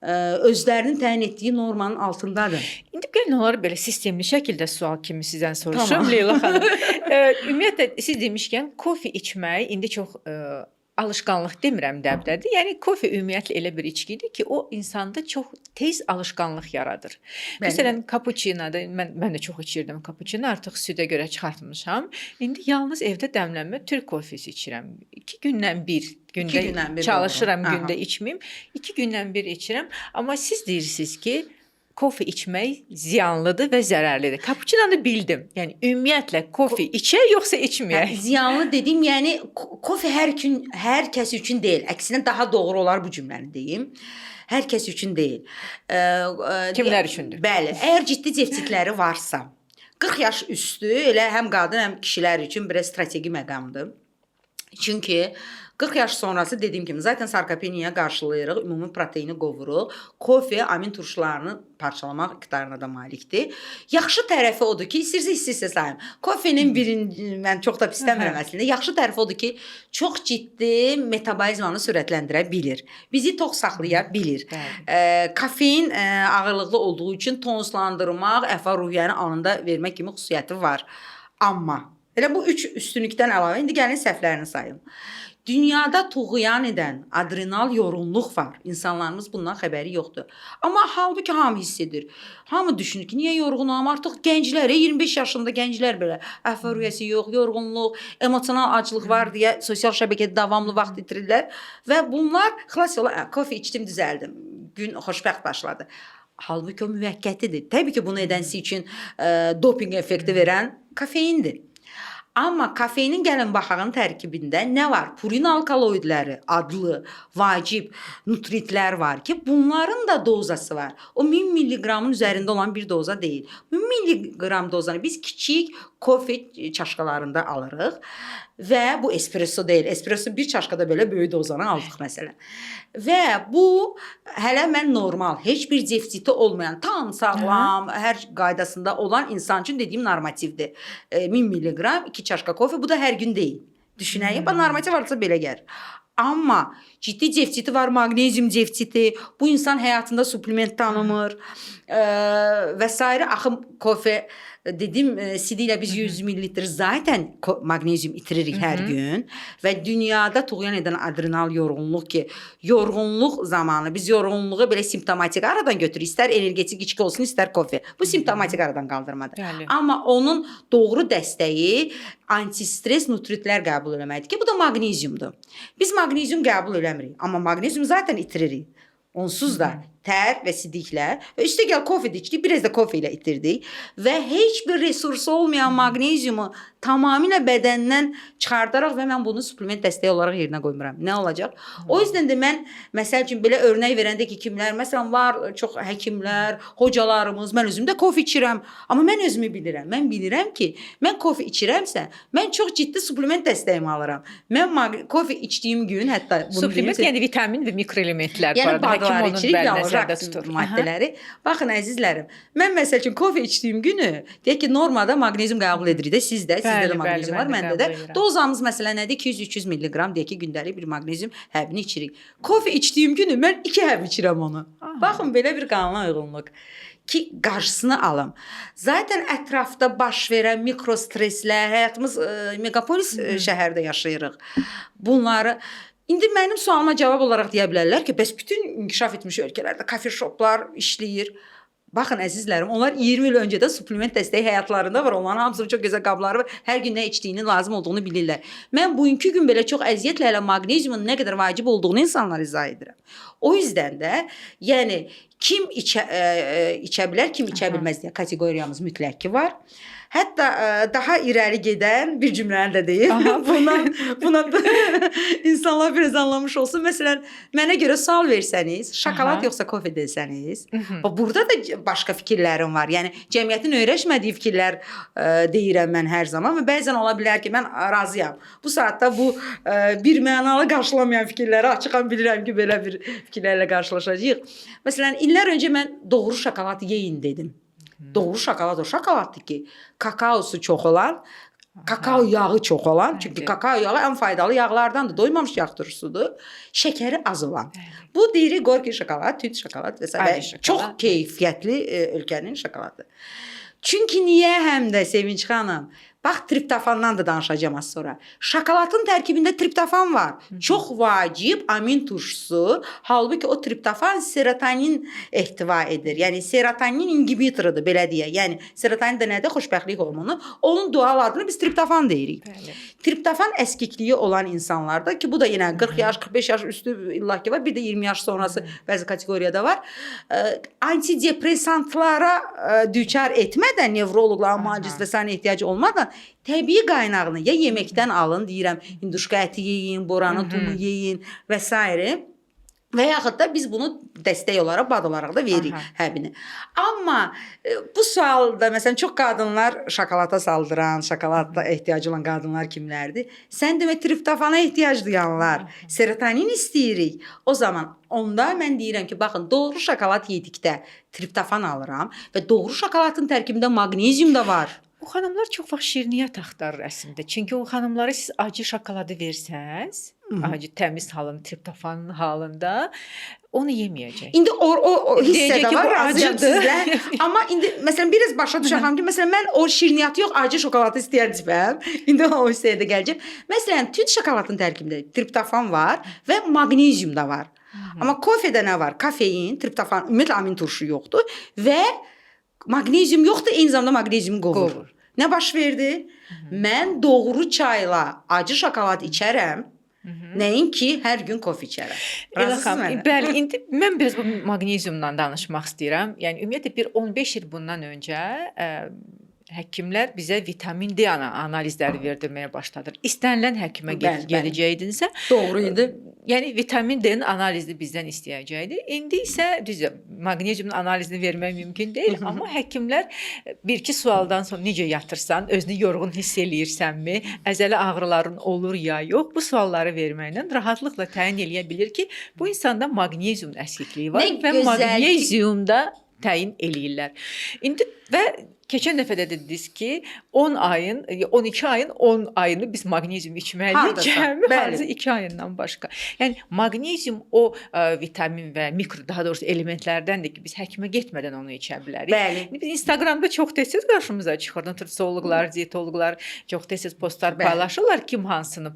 [SPEAKER 2] özlərinin təyin etdiyi normanın altındadır.
[SPEAKER 1] İndi gəlin onları belə sistemli şəkildə sual kimi sizdən soruşum,
[SPEAKER 2] Tamam.
[SPEAKER 1] Leyla xanım. Ümumiyyətlə siz demişkən kofe içmək indi çox alışqanlıq demirəm dəbdədir. Yəni kofe ümumiyyətlə elə bir içkidir ki, o insanda çox tez alışqanlıq yaradır.
[SPEAKER 2] Bəli.
[SPEAKER 1] Məsələn, kapuçinoda mən də çox içirdim kapuçino, artıq südə görə çıxartmışam. İndi yalnız evdə dəmlənmə Türk kofesi içirəm. 2 gündən bir gündə
[SPEAKER 2] gündən bir
[SPEAKER 1] çalışıram
[SPEAKER 2] doğru.
[SPEAKER 1] gündə içməyim. 2 gündən bir içirəm. Amma siz deyirsiniz ki, kofe içmək ziyanlıdır və zərərlidir. Kapuçinonu bildim. Yəni ümumiyyətlə kofe içək yoxsa içməyək?
[SPEAKER 2] Ziyanlı dediyim, yəni kofe hər kəs üçün deyil. Əksinə daha doğru olar bu cümləni deyim. Hər kəs üçün deyil.
[SPEAKER 1] Kimlər üçündür?
[SPEAKER 2] Bəli, əgər ciddi defisit varsa, 40 yaş üstü elə həm qadın, həm kişilər üçün bir strateji məqamdır. Çünki 40 yaş sonrası dediyim kimi zaten sarkopeniyaya qarşılayırıq, ümumi proteini qovuruq. Kofe amin turşularını parçalamaq iqtidarına da malikdir. Yaxşı tərəfi odur ki, istəyirsə sayım. Kofenin birinci, mən çox da pisləmirəm əslində. Yaxşı tərəfi odur ki, çox ciddi metabolizmanı sürətləndirə bilir. Bizi tox saxlaya bilir. Kafein ağırlıqlı olduğu üçün tonuslandırmaq, əfa-ruhiyyəni anında vermək kimi xüsusiyyəti var. Amma elə bu 3 üstünlükdən əlavə indi gəlin səhvlərini sayım. Dünyada tuğyan edən adrenal yorğunluq var. İnsanlarımız bundan xəbəri yoxdur. Amma halbuki hamı hiss edir. Hamı düşünür ki, niyə yorğunam? Artıq gənclər, 25 yaşında gənclər belə əfa-ruhiyyəsi yox, yorğunluq, emosional aclıq var deyə sosial şəbəkədə davamlı vaxt itirirlər və bunlar xilas yola kofe içdim, düzəldim. Gün xoşbəxt başladı. Halbuki o müvəqqətidir. Təbii ki, bunu edənsi üçün doping effekti verən kafeindir. Amma kafeinin gəlin baxağın tərkibində nə var? Purin alkaloidləri adlı vacib nutritlər var ki, bunların da dozası var. O 1000 milliqramın üzərində olan bir doza deyil. 1000 milliqram dozanı biz kiçik kofe çaşkalarında alırıq və bu espresso deyil. Espresso bir çaşkada belə böyük dozanı aldıq məsələn. Və bu hələ mən normal, heç bir defisiti olmayan, tam sağlam, hər qaydasında olan insan üçün dediyim normativdir. 1000 milliqram 2 çaşka kofe, bu da hər gün deyil. Düşünək, normativ varsa belə gəlir. Amma ciddi defisiti var, magnezium defisiti, bu insan həyatında suplement tanımır və s. Axım kofe dedim, CD ilə biz 100 millilitr zaten magnezium itiririk hər gün və dünyada tuğyan edən adrenal yorğunluq ki, yorğunluq zamanı biz yorğunluğu belə simptomatik aradan götürürük. İstər energetik içki olsun, istər kofe. Bu simptomatik aradan qaldırmadır.
[SPEAKER 1] Bəli.
[SPEAKER 2] Amma onun doğru dəstəyi antistres nutritlər qəbul eləməkdir ki, bu da magneziumdur. Biz magnezium qəbul eləmirik, amma magnezium zaten itiririk. Onsuz da tər və sidiklə və üstə gəl kofe də içdik, biraz da kofe ilə itirdik və heç bir resursu olmayan magneziumu tamamilə bədəndən çıxardaraq və mən bunu suplement dəstəyi olaraq yerinə qoymuram. Nə olacaq? O yüzden də mən məsəl üçün belə örnək verəndə ki, kimlər, məsələn var çox həkimlər, hocalarımız, mən özüm də kofe içirəm, amma mən özümü bilirəm. Mən bilirəm ki, mən kofe içirəmsə, mən çox ciddi suplement dəstəyimi alıram. Mən kofe içdiyim gün hətta bunu
[SPEAKER 1] suplement yəni vitamin və mikroelementlər
[SPEAKER 2] yəni
[SPEAKER 1] var.
[SPEAKER 2] bağlar içirik,
[SPEAKER 1] nəzərdə tutur
[SPEAKER 2] maddələri. Baxın əzizlərim, mən məsəl üçün kofe içdiyim günü, deyək ki, normada magnezium qəbul edirik də sizdə də magnezium var, məndə də. Dozamız məsələn nədir? 200-300 milliqram deyək ki, gündəlik bir magnezium həbini içirik. Kofe içdiyim günü mən 2 həb içirəm onu. Baxın, belə bir qanuna uyğunluq ki, qarşısını alım. Zaten ətrafda baş verən mikrostreslər, həyatımız megapolis şəhərdə yaşayırıq. Bunları İndi mənim sualıma cavab olaraq deyə bilərlər ki, bəs bütün inkişaf etmiş ölkələrdə kafe shoplar işləyir. Baxın əzizlərim, onlar 20 il öncə də suplement dəstəyi həyatlarında var. Onların hamısının çox gözəl qabları var. Hər gün nə içdiyini, lazım olduğunu bilirlər. Mən bugünkü gün belə çox əziyyətlə hələ magneziumun nə qədər vacib olduğunu insanlara izah edirəm. O yüzden də, yəni kim içə bilər, kim içə bilməz deyə kateqoriyamız mütləq ki var. Hətta daha irəli gedən bir cümləni də deyim. Buna insanlar biraz anlamış olsun. Məsələn, mənə görə sual versəniz, şokolad yoxsa kofe desəniz, burada da başqa fikirlərim var. Yəni cəmiyyətin öyrəşmədiyi fikirlər deyirəm mən hər zaman və bəzən ola bilər ki, mən razıyam. Bu saatda bu bir mənalı qarşılamayan fikirləri açıqam, bilirəm ki, belə bir fikirlərlə qarşılaşacağıq. Məsələn, illər öncə mən doğru şokolad yeyin dedim. Doğru şokolad o şokoladdır ki, kakaosu çox olan, Kakao yağı çox olan, çünki
[SPEAKER 1] Bəli.
[SPEAKER 2] kakao yağı ən faydalı yağlardandır. Doymamış yağ turşusudur. Şəkəri az olan.
[SPEAKER 1] Bəli.
[SPEAKER 2] Bu deyirik Gorki şokolad, tüt şokolad və s.
[SPEAKER 1] Adi şokolad.
[SPEAKER 2] Çox keyfiyyətli ölkənin şokoladı. Çünki niyə həm də Sevinç xanım? Bax triptofandan da danışacağam az sonra. Şokoladın tərkibində triptofan var. Çox vacib amin turşusu. Halbuki o triptofan serotonin ehtiva edir. Yəni serotonin inhibitorudur belə deyə. Yəni serotonin də nədir? Xoşbəxtlik hormonu. Onun doğal adını biz triptofan deyirik.
[SPEAKER 1] Bəli.
[SPEAKER 2] Triptofan əskikliyi olan insanlarda ki, bu da yenə 40 yaş, 45 yaş üstü illaki var. Bir də 20 yaş sonrası bəzi kateqoriyada var. Antidepressantlara düçar etmədən nevroloqların müalicəsi və sairə ehtiyacı olmadan təbii qaynağını ya yeməkdən alın, deyirəm, hinduşka əti yeyin, boranı tumu yeyin və s. Və yaxud da biz bunu dəstək olaraq, bad olaraq da veririk həbini. Amma bu sualda məsələn çox qadınlar şokolada saldıran, şokoladda ehtiyacı olan qadınlar kimlərdir? Sən demə triptofana ehtiyac duyanlar, serotonin istəyirik. O zaman onda mən deyirəm ki, baxın, doğru şokolad yedikdə triptofan alıram və doğru şokoladın tərkibində maqnezium da var.
[SPEAKER 1] O xanımlar çox vaxt şirniyyat axtarır əslində. Çünki o xanımlara siz acı şokoladı versəz, acı təmiz halında, triptofan halında onu yeməyəcək.
[SPEAKER 2] İndi o hissədə
[SPEAKER 1] ki,
[SPEAKER 2] var,
[SPEAKER 1] bu
[SPEAKER 2] razıyam
[SPEAKER 1] acıdır.
[SPEAKER 2] sizlə. Amma indi məsələn biraz başa düşəcəm ki, məsələn mən o şirniyyatı yox, acı şokoladı istəyəcəm. İndi o hissəyə də gələcəm. Məsələn, tüt şokoladın tərkibində triptofan var və maqnezium da var. Amma kofedə nə var? Kafein, triptofan, ümumiyyətlə amin turşu yoxdur və maqnezium yoxdur, eyni zamanda maqnezium qovur. Nə baş verdi? Mən doğru çayla acı şokolad içərəm. Nəinki hər gün kofe içərəm. Razısınız mənə?
[SPEAKER 1] Bəli, indi mən biraz bu maqneziumdan danışmaq istəyirəm. Yəni ümumiyyətlə bir 15 il bundan öncə həkimlər bizə vitamin D analizləri verdirməyə başladı. İstənilən həkimə gedəcəydinsə,
[SPEAKER 2] doğru idi.
[SPEAKER 1] Yəni vitamin D-nin analizini bizdən istəyəcəkdi. İndi isə düzdür, maqneziumun analizini vermək mümkün deyil, amma həkimlər bir-iki sualdan sonra necə yatırsan, özünü yorğun hiss eləyirsənmi, əzələ ağrıların olur ya yox, bu sualları verməklə rahatlıqla təyin eləyə bilir ki, bu insanda maqnezium əksikliyi var və maqnezium da təyin eləyirlər. İndi və keçən dəfə də dediniz ki, 10 ayın, 12 ayın 10 ayını biz maqnezium içməliyik, cəmi hardasa 2 ayından başqa. Yəni maqnezium o vitamin və mikro, daha doğrusu elementlərdəndir ki, biz həkimə getmədən onu içə bilərik.
[SPEAKER 2] Bəli.
[SPEAKER 1] Biz Instagramda çox tez-tez qarşımıza çıxır. Nutrisioloqlar, diyetoloqlar çox tez-tez postlar paylaşırlar, kim hansını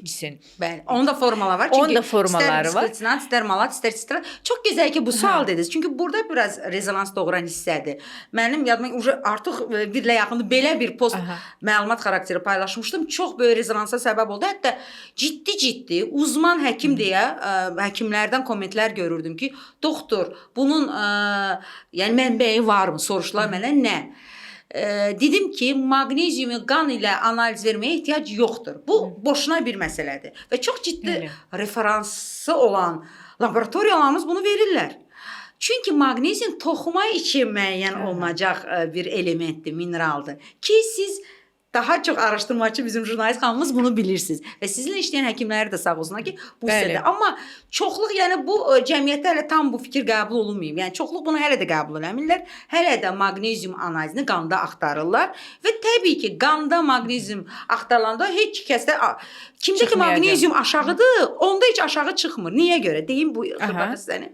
[SPEAKER 1] içsin.
[SPEAKER 2] Bəli. Onun da formaları var.
[SPEAKER 1] Onun da formaları var.
[SPEAKER 2] İstər malat, istər sitrat. Çox gözəl ki, bu sual dediniz. Çünki burada biraz rezonans doğuran hissədir. Mənim yadıma artıq birlə yaxındır belə bir post məlumat xarakteri paylaşmışdım. Çox böyük rezonansa səbəb oldu. Hətta ciddi uzman həkim deyə həkimlərdən kommentlər görürdüm ki, doktor, bunun yəni mənbəyi varmı? Soruşdular mənə, nə? Dedim ki, maqneziumu qan ilə analiz verməyə ehtiyac yoxdur. Bu boşuna bir məsələdir və çox ciddi referansı olan laboratoriyalarımız bunu verirlər. Çünki maqnezium toxuma üçün müəyyən olunacaq bir elementdir, mineraldır ki, siz daha çox araşdırmacı bizim jurnalist xanımız bunu bilirsiniz və sizinlə işləyən həkimləri də sağ olsunlar ki, bu hissədə. Amma çoxluq, yəni bu cəmiyyətdə hələ tam bu fikir qəbul olunmayıb. Yəni çoxluq bunu hələ də qəbul eləmirlər. Hələ də maqnezium analizini qanda axtarırlar və təbii ki, qanda maqnezium axtarılanda heç kəsdə kimdə ki maqnezium aşağıdır, onda heç aşağı çıxmır. Niyə görə? Deyim bu xəbəri sizə.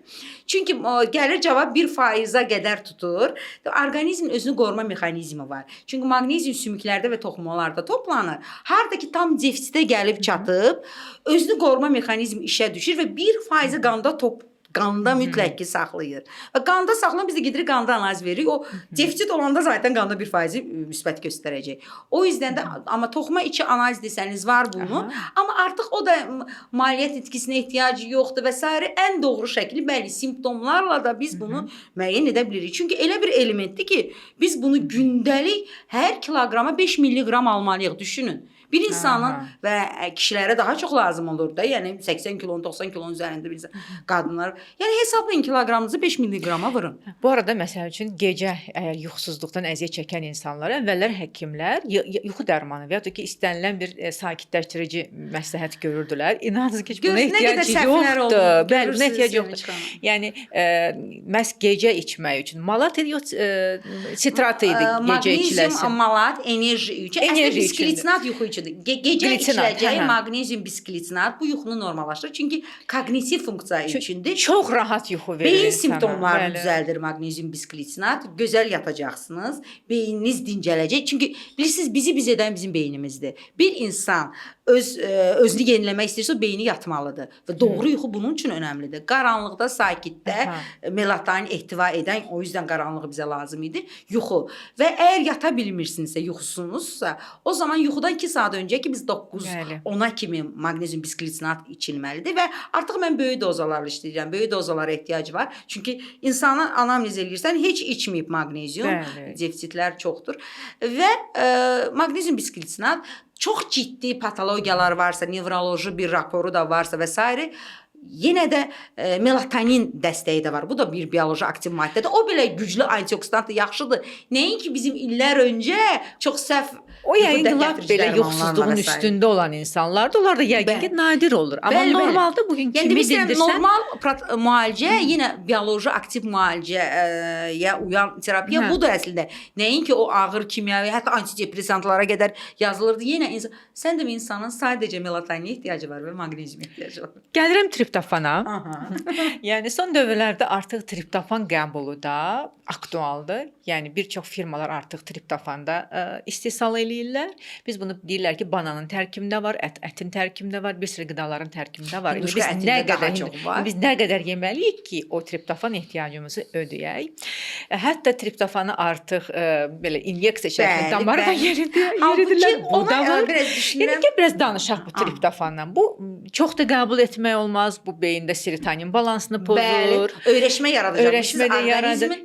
[SPEAKER 2] Çünki gəlir cavab 1%-a qədər tutur. Orqanizmin özünü qoruma mexanizmi var. Çünki maqnezium sümüklərdə və toxumalarda toplanır. Harda ki tam defisitə gəlib çatıb, özünü qoruma mexanizmi işə düşür və 1% qanda mütləq ki saxlayır. Və qanda saxlayan biz də gedirik qanda analiz veririk. O defisit olanda zaten qanda 1% müsbət göstərəcək. O yüzdən də amma toxuma içi analiz desəniz var bunun. Amma artıq o da maliyyət itkisinə ehtiyacı yoxdur və s. Ən doğru şəkli bəli simptomlarla da biz bunu müəyyən edə bilirik. Çünki elə bir elementdir ki, biz bunu gündəlik hər kiloqrama 5 milliqram almalıyıq. Düşünün. Bir insanın
[SPEAKER 1] Aha.
[SPEAKER 2] və kişilərə daha çox lazım olur da. Yəni 80 kilonun, 90 kilonun üzərində bir insan, qadınlar. Yəni hesablayın kiloqramınızı 5 milliqrama vurun.
[SPEAKER 1] Bu arada məsəl üçün gecə əgər yuxusuzluqdan əziyyət çəkən insanlara əvvəllər həkimlər yuxu dərmanı və ya da ki istənilən bir sakitləşdirici məsləhət görürdülər. İnanın ki, buna ehtiyac yoxdur. Bəli, buna ehtiyac yoxdur. Yəni məhz gecə içmək üçün malat yox sitrat idi gecə içiləsi.
[SPEAKER 2] Magnezium malat enerji üçün. Əslində biskilitsinat yuxu üçündür. Gecə içiləcək magnezium biskilitsinat bu yuxunu normallaşdırır. Çünki koqnitiv funksiya üçündür.
[SPEAKER 1] Çox rahat yuxu verir.
[SPEAKER 2] Beyin simptomlarını düzəldir magnezium biskilitsinat. Gözəl yatacaqsınız. Beyniniz dincələcək. Çünki bilirsiniz bizi biz edən bizim beynimizdir. Bir insan özünü yeniləmək istəyirsə beyni yatmalıdır və doğru yuxu bunun üçün önəmlidir. Qaranlıqda, sakitdə melatonin ehtiva edən, o yüzden qaranlıq bizə lazım idi. Yuxu. Və əgər yata bilmirsinizsə, yuxusunuzsa, o zaman yuxudan 2 saat öncə ki biz 9-10-a kimi magnezium biskilitsinat içilməlidir və artıq mən böyük dozalarla işləyirəm. Böyük dozalara ehtiyac var. Çünki insanı anamnez edirsən, heç içməyib magnezium. Defisitlər çoxdur. Və magnezium biskilitsinat çox ciddi patologiyalar varsa, nevroloji bir raporu da varsa və s. Yenə də melatonin dəstəyi də var. Bu da bir bioloji aktiv maddədir. O belə güclü antioksidantdır, yaxşıdır. Nəinki bizim illər öncə çox səhv
[SPEAKER 1] o yəqin lap belə yuxusuzluğun üstündə olan insanlardır. Onlar da yəqin ki nadir olur. Amma normalda bugün kimi dindirsən
[SPEAKER 2] normal müalicə, yenə bioloji aktiv müalicəyə uyan terapiya budur əslində. Nəinki o ağır kimyəvi, hətta antidepressantlara qədər yazılırdı. Yenə sən demə insanın sadəcə melatonin ehtiyacı var və maqnezium ehtiyacı var.
[SPEAKER 1] Gəlirəm triptofana. Yəni son dövrlərdə artıq triptofan qəbulu da aktualdır. Yəni bir çox firmalar artıq triptofanda istehsal eləyirlər. Biz bunu deyirlər ki, bananın tərkibində var, ətin tərkibində var, bir sıra qidaların tərkibində var. Biz nə qədər yeməliyik ki, o triptofan ehtiyacımızı ödəyək. Hətta triptofanı artıq belə inyeksiya şəklində damarda yeridirlər. Bu da var. Yəni ki, biraz danışaq bu triptofandan. Bu çox da qəbul etmək olmaz. Bu beyində serotonin balansını pozur.
[SPEAKER 2] Öyrəşmə yaradacaq.
[SPEAKER 1] Öyrəşmə də yaradır.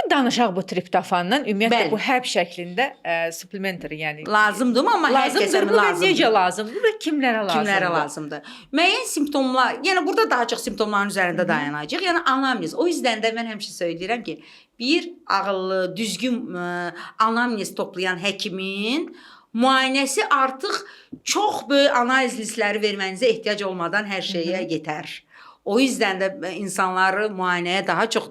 [SPEAKER 1] Danışaq bu triptofandan. Ümumiyyətlə bu həb şəklində supplementary, yəni
[SPEAKER 2] lazımdır, amma hər kəsə lazımdır.
[SPEAKER 1] Necə lazımdır və kimlərə lazımdır?
[SPEAKER 2] Kimlərə lazımdır? Müəyyən simptomlar, yəni burada daha çox simptomların üzərində dayanacağıq. Yəni anamnez. O yüzdən də mən həmişə söyləyirəm ki, bir ağıllı, düzgün anamnez toplayan həkimin müayinəsi artıq çox böyük analiz listləri vermənizə ehtiyac olmadan hər şeyə yetər. O yüzden de insanları müayinəyə daha çox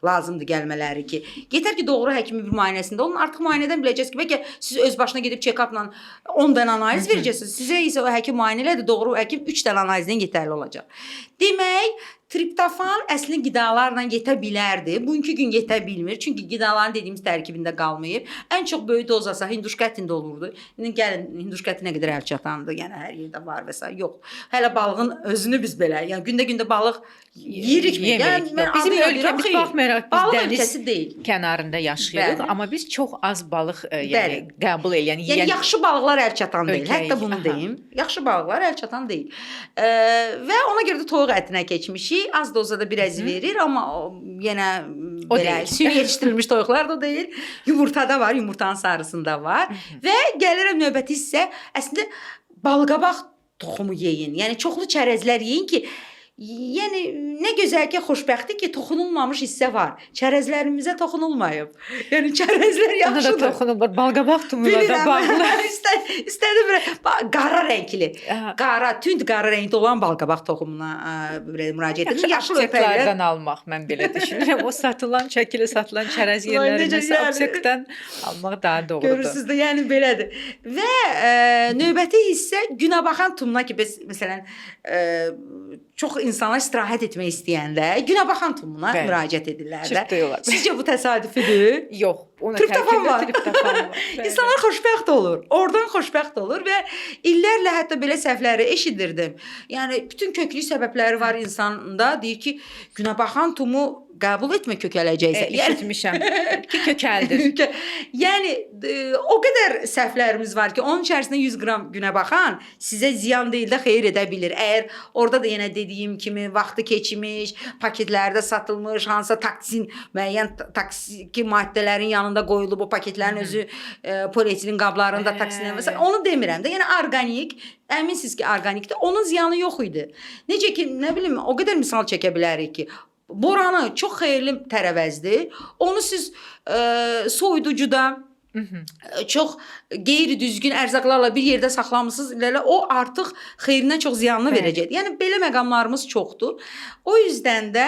[SPEAKER 2] lazımdır gəlmələri ki. Yetər ki, doğru həkimin bir müayinəsində olun. Artıq müayinədən biləcəksiniz ki, bəlkə siz öz başına gedib check-upla 10 dənə analiz verəcəksiniz. Sizə isə o həkim müayinə elədir, doğru həkim 3 dənə analizdən yetərli olacaq. Demək, triptofan əslində qidalarla yetə bilərdi. Bugünkü gün yetə bilmir. Çünki qidaların dediyimiz tərkibində qalmayıb. Ən çox böyük dozasa hinduşka ətində olurdu. Gəlin, hinduşka əti nə qədər əl çatandı. Yəni hər yerdə var və s. Yox. Hələ balığın özünü biz belə, yəni gündə balıq yeyirikmi? Yəni
[SPEAKER 1] bizim ölkəmiz baxmayaraq
[SPEAKER 2] biz dəniz
[SPEAKER 1] kənarında yaşayırıq, amma biz çox az balıq yəni qəbul edən,
[SPEAKER 2] yəni yaxşı balıqlar əl çatan deyil. Hətta bunu deyim. Yaxşı balıqlar əl çatan deyil. Və ona görə də toyuq ətinə keçmişik. Az dozada biraz verir, amma yenə belə süni yetişdirilmiş toyuqlar da deyil. Yumurtada var, yumurtanın sarısında var. Və gəlirəm növbəti hissə, əslində balqabaq toxumu yeyin. Yəni çoxlu çərəzlər yeyin ki, yəni nə gözəl ki, xoşbəxtdir ki, toxunulmamış hissə var. Çərəzlərimizə toxunulmayıb. Yəni çərəzlər yaxşıdır.
[SPEAKER 1] Ona da toxunulur. Balqabaq tumuyla da bağlı.
[SPEAKER 2] İstədim qara rəngli. Tünd qara rəngdə olan balqabaq toxumuna müraciət edim.
[SPEAKER 1] Yaşıl öpəklərdən almaq mən belə düşünürəm. O çəkili satılan çərəz yerlərində aptekdən almaq daha doğrudur.
[SPEAKER 2] Görürsünüz də, yəni belədir. Və növbəti hissə günəbaxan tumuna ki, məsələn, çox insanlar istirahət etmək istəyəndə günəbaxan tumuna müraciət edirlər də. Sizcə bu təsadüfidir?
[SPEAKER 1] Yox.
[SPEAKER 2] Triptofan var. İnsanlar xoşbəxt olur. Oradan xoşbəxt olur və illərlə hətta belə səhvləri eşidirdim. Yəni bütün köklü səbəbləri var insanda. Deyir ki, günəbaxan tumu qəbul etmə kökələcəksə,
[SPEAKER 1] eşitmişəm ki, kökəldir.
[SPEAKER 2] yəni o qədər səhvlərimiz var ki, onun içərisində 100 qram günə baxan sizə ziyan deyil də xeyir edə bilir. Əgər orada da yenə dediyim kimi vaxtı keçmiş, paketlərdə satılmış, hansısa toksin, müəyyən toksiki maddələrin yanında qoyulub o paketlərin özü polietilen qablarında toksinlənməsə, onu demirəm də. Yəni orqanik, əminsiniz ki, orqanikdir. Onun ziyanı yox idi. Necə ki, nə bilim, o qədər misal çəkə bilərik ki, boranı çox xeyirli tərəvəzdir. Onu siz soyuducuda çox qeyri-düzgün ərzaqlarla bir yerdə saxlamısınız, elə o artıq xeyrindən çox ziyanını verəcək. Yəni belə məqamlarımız çoxdur. O yüzdən də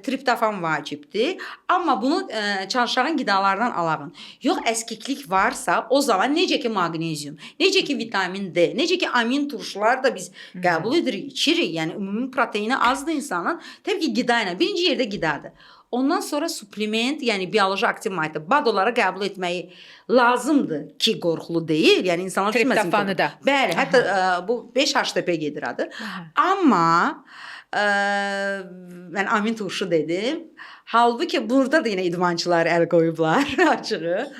[SPEAKER 2] triptofan vacibdir. Amma bunu çalışan qidalardan alağın. Yox, əskiklik varsa, o zaman necə ki maqnezium, necə ki vitamin D, necə ki amin turşular da biz qəbul edirik, içirik. Yəni ümumi proteini azdır insanın. Təbii ki, qida ilə. Birinci yerdə qidadır. Ondan sonra suplement, yəni bioloji aktiv maddə, BAD olaraq qəbul etməyi lazımdır ki, qorxulu deyil. Yəni insanlar düşünməsin.
[SPEAKER 1] Triptofanı da.
[SPEAKER 2] Bəli, hətta bu 5-HTP gedir adı. Amma mən amin turşu dedim. Halbuki burada da yenə idmançılar əl qoyublar açığı.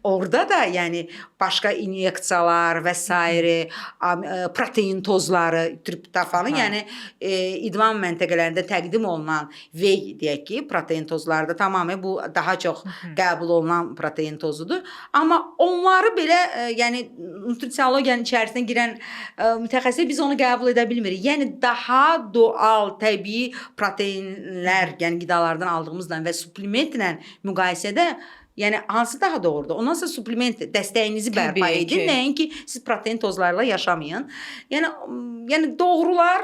[SPEAKER 2] Orada da yəni başqa inyeksiyalar və s. protein tozları, triptofanı, yəni idman məntəqələrində təqdim olunan whey deyək ki, protein tozları da tamamilə bu daha çox qəbul olunan protein tozudur. Amma onları belə yəni nutrisiologiyanın içərisinə girən mütəxəssis biz onu qəbul edə bilmirik. Yəni daha doğal, təbii proteinlər, yəni qidalardan aldığımızla və suplementlə müqayisədə yəni hansı daha doğrudur? Ondan sonra suplement dəstəyinizi bərpa edin. Nəinki siz protein tozlarla yaşamayın. Yəni doğrular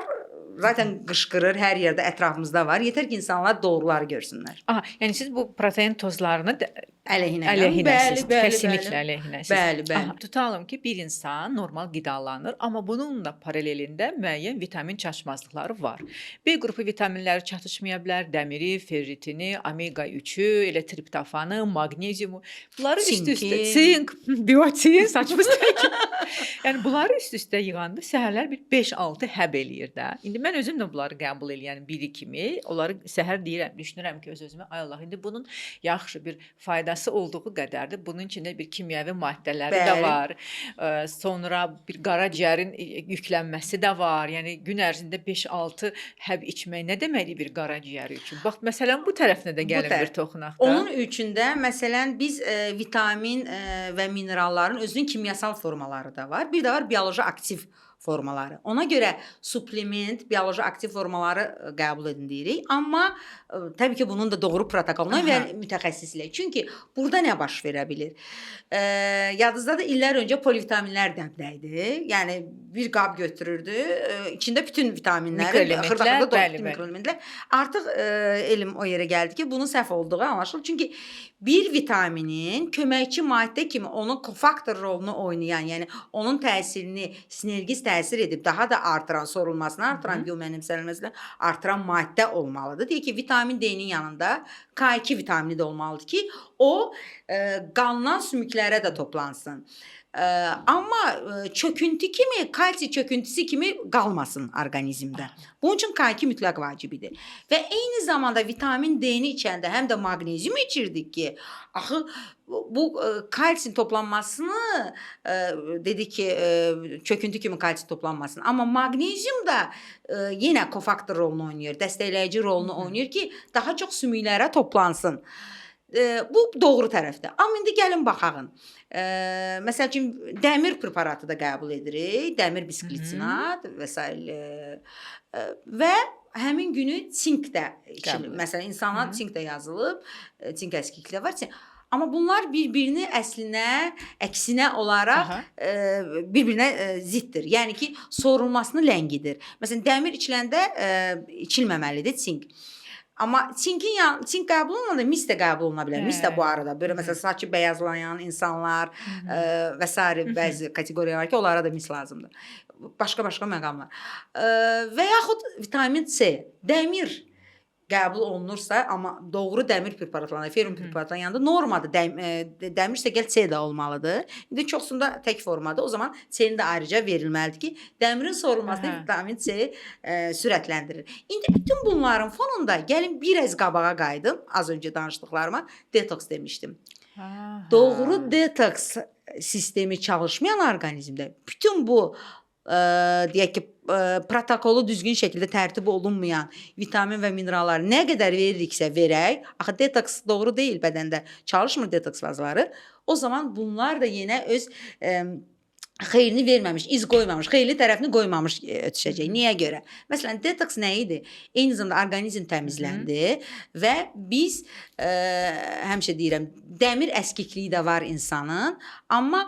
[SPEAKER 2] zaten qışqırır, hər yerdə ətrafımızda var. Yetər ki, insanlar doğruları görsünlər.
[SPEAKER 1] Aha, yəni siz bu protein tozlarını
[SPEAKER 2] əleyhinəsiz.
[SPEAKER 1] Kesinlikle əleyhinəsiz.
[SPEAKER 2] Bəli.
[SPEAKER 1] Aha, tutalım ki, bir insan normal qidalanır, amma bununla paralelində müəyyən vitamin çatışmazlıqları var. B qrupu vitaminləri çatışmaya bilər, dəmiri, ferritini, omega 3-ü, elə triptofanı, maqneziumu. Bunları üst-üstə, sink, biotin, saçma ki. Yəni bunları üst-üstə yığanda səhərlər bir 5-6 həb eləyir də. İndi mən özüm də bunları qəbul eləyən biri kimi, onları səhər deyirəm, düşünürəm ki, öz-özümə, ay Allah, indi bunun yaxşı bir faydası olduğu qədərdir. Bunun içində bir kimyəvi maddələri də var. Sonra bir qaraciyərin yüklənməsi də var. Yəni gün ərzində 5-6 həb içmək nə deməkdir bir qaraciyər üçün? Bax, məsələn, bu tərəfinə də gəlin bir toxunaq da.
[SPEAKER 2] Onun üçün də məsələn biz vitamin və mineralların özünün kimyasal formaları da var. Bir də var bioloji aktiv formaları. Ona görə suplement, bioloji aktiv formaları qəbul edin deyirik. Amma təbii ki, bunun da doğru protokoluna və mütəxəssislə. Çünki burada nə baş verə bilir? Yadınızda da illər öncə polivitaminlər dəbdə idi. Yəni bir qab götürürdü, içində bütün vitaminlər, mikroelementlər. Artıq elm o yerə gəldi ki, bunun səhv olduğu anlaşılır. Çünki bir vitaminin köməkçi maddə kimi onun kofaktor rolunu oynayan, yəni onun təsirini sinergist təsir edib daha da artıran, sorulmasını artıran, biomənimsənilməsini artıran maddə olmalıdır. Deyək ki, vitamin D-nin yanında K2 vitamini də olmalıdır ki, o qandan sümüklərə də toplansın. Amma çöküntü kimi, kalsi çöküntüsü kimi qalmasın orqanizmdə. Bunun üçün K2 mütləq vacibidir. Və eyni zamanda vitamin D-ni içəndə həm də maqnezium içirdik ki, axı bu kalsin toplanmasını dedik ki, çöküntü kimi kalsin toplanmasın. Amma maqnezium da yenə kofaktor rolunu oynayır, dəstəkləyici rolunu oynayır ki, daha çox sümüklərə toplansın. Bu doğru tərəfdir. Amma indi gəlin baxağın. Məsəl üçün dəmir preparatı da qəbul edirik. Dəmir bisklisinat və s. Və həmin günü sink də içilir. Məsələn, insanlar sink də yazılıb, sink əskikliyi var. Amma bunlar bir-birini əksinə olaraq bir-birinə ziddir. Yəni ki, sorulmasını ləngidir. Məsələn, dəmir içiləndə içilməməlidir sink. Amma sink qəbul olunanda mis də qəbul oluna bilər. Mis də bu arada. Böyle məsələn, saçı bəyazlayan insanlar və s. bəzi kateqoriya var ki, onlara da mis lazımdır. Başqa məqamlar. Və yaxud vitamin C, dəmir qəbul olunursa, amma doğru dəmir preparatlarında, ferrum preparatlarının yanında normada dəmir isə gəl C də olmalıdır. İndi çoxsunda tək formada, o zaman C-ni də ayrıca verilməlidir ki, dəmirin sorulmasını vitamin C sürətləndirir. İndi bütün bunların fonunda gəlin biraz qabağa qayıdım. Az öncə danışdıqlarıma detoks demişdim. Doğru detoks sistemi çalışmayan orqanizmdə bütün bu deyək ki, protokolu düzgün şəkildə tərtib olunmayan vitamin və mineralları nə qədər veririksə verək, axı detoks doğru deyil, bədəndə çalışmır detoks fazları. O zaman bunlar da yenə öz xeyrini verməmiş, iz qoymamış, xeyirli tərəfini qoymamış ötüşəcək. Niyə görə? Məsələn, detoks nə idi? Eyni zamanda orqanizm təmizləndi və biz həmişə deyirəm, dəmir əskikliyi də var insanın, amma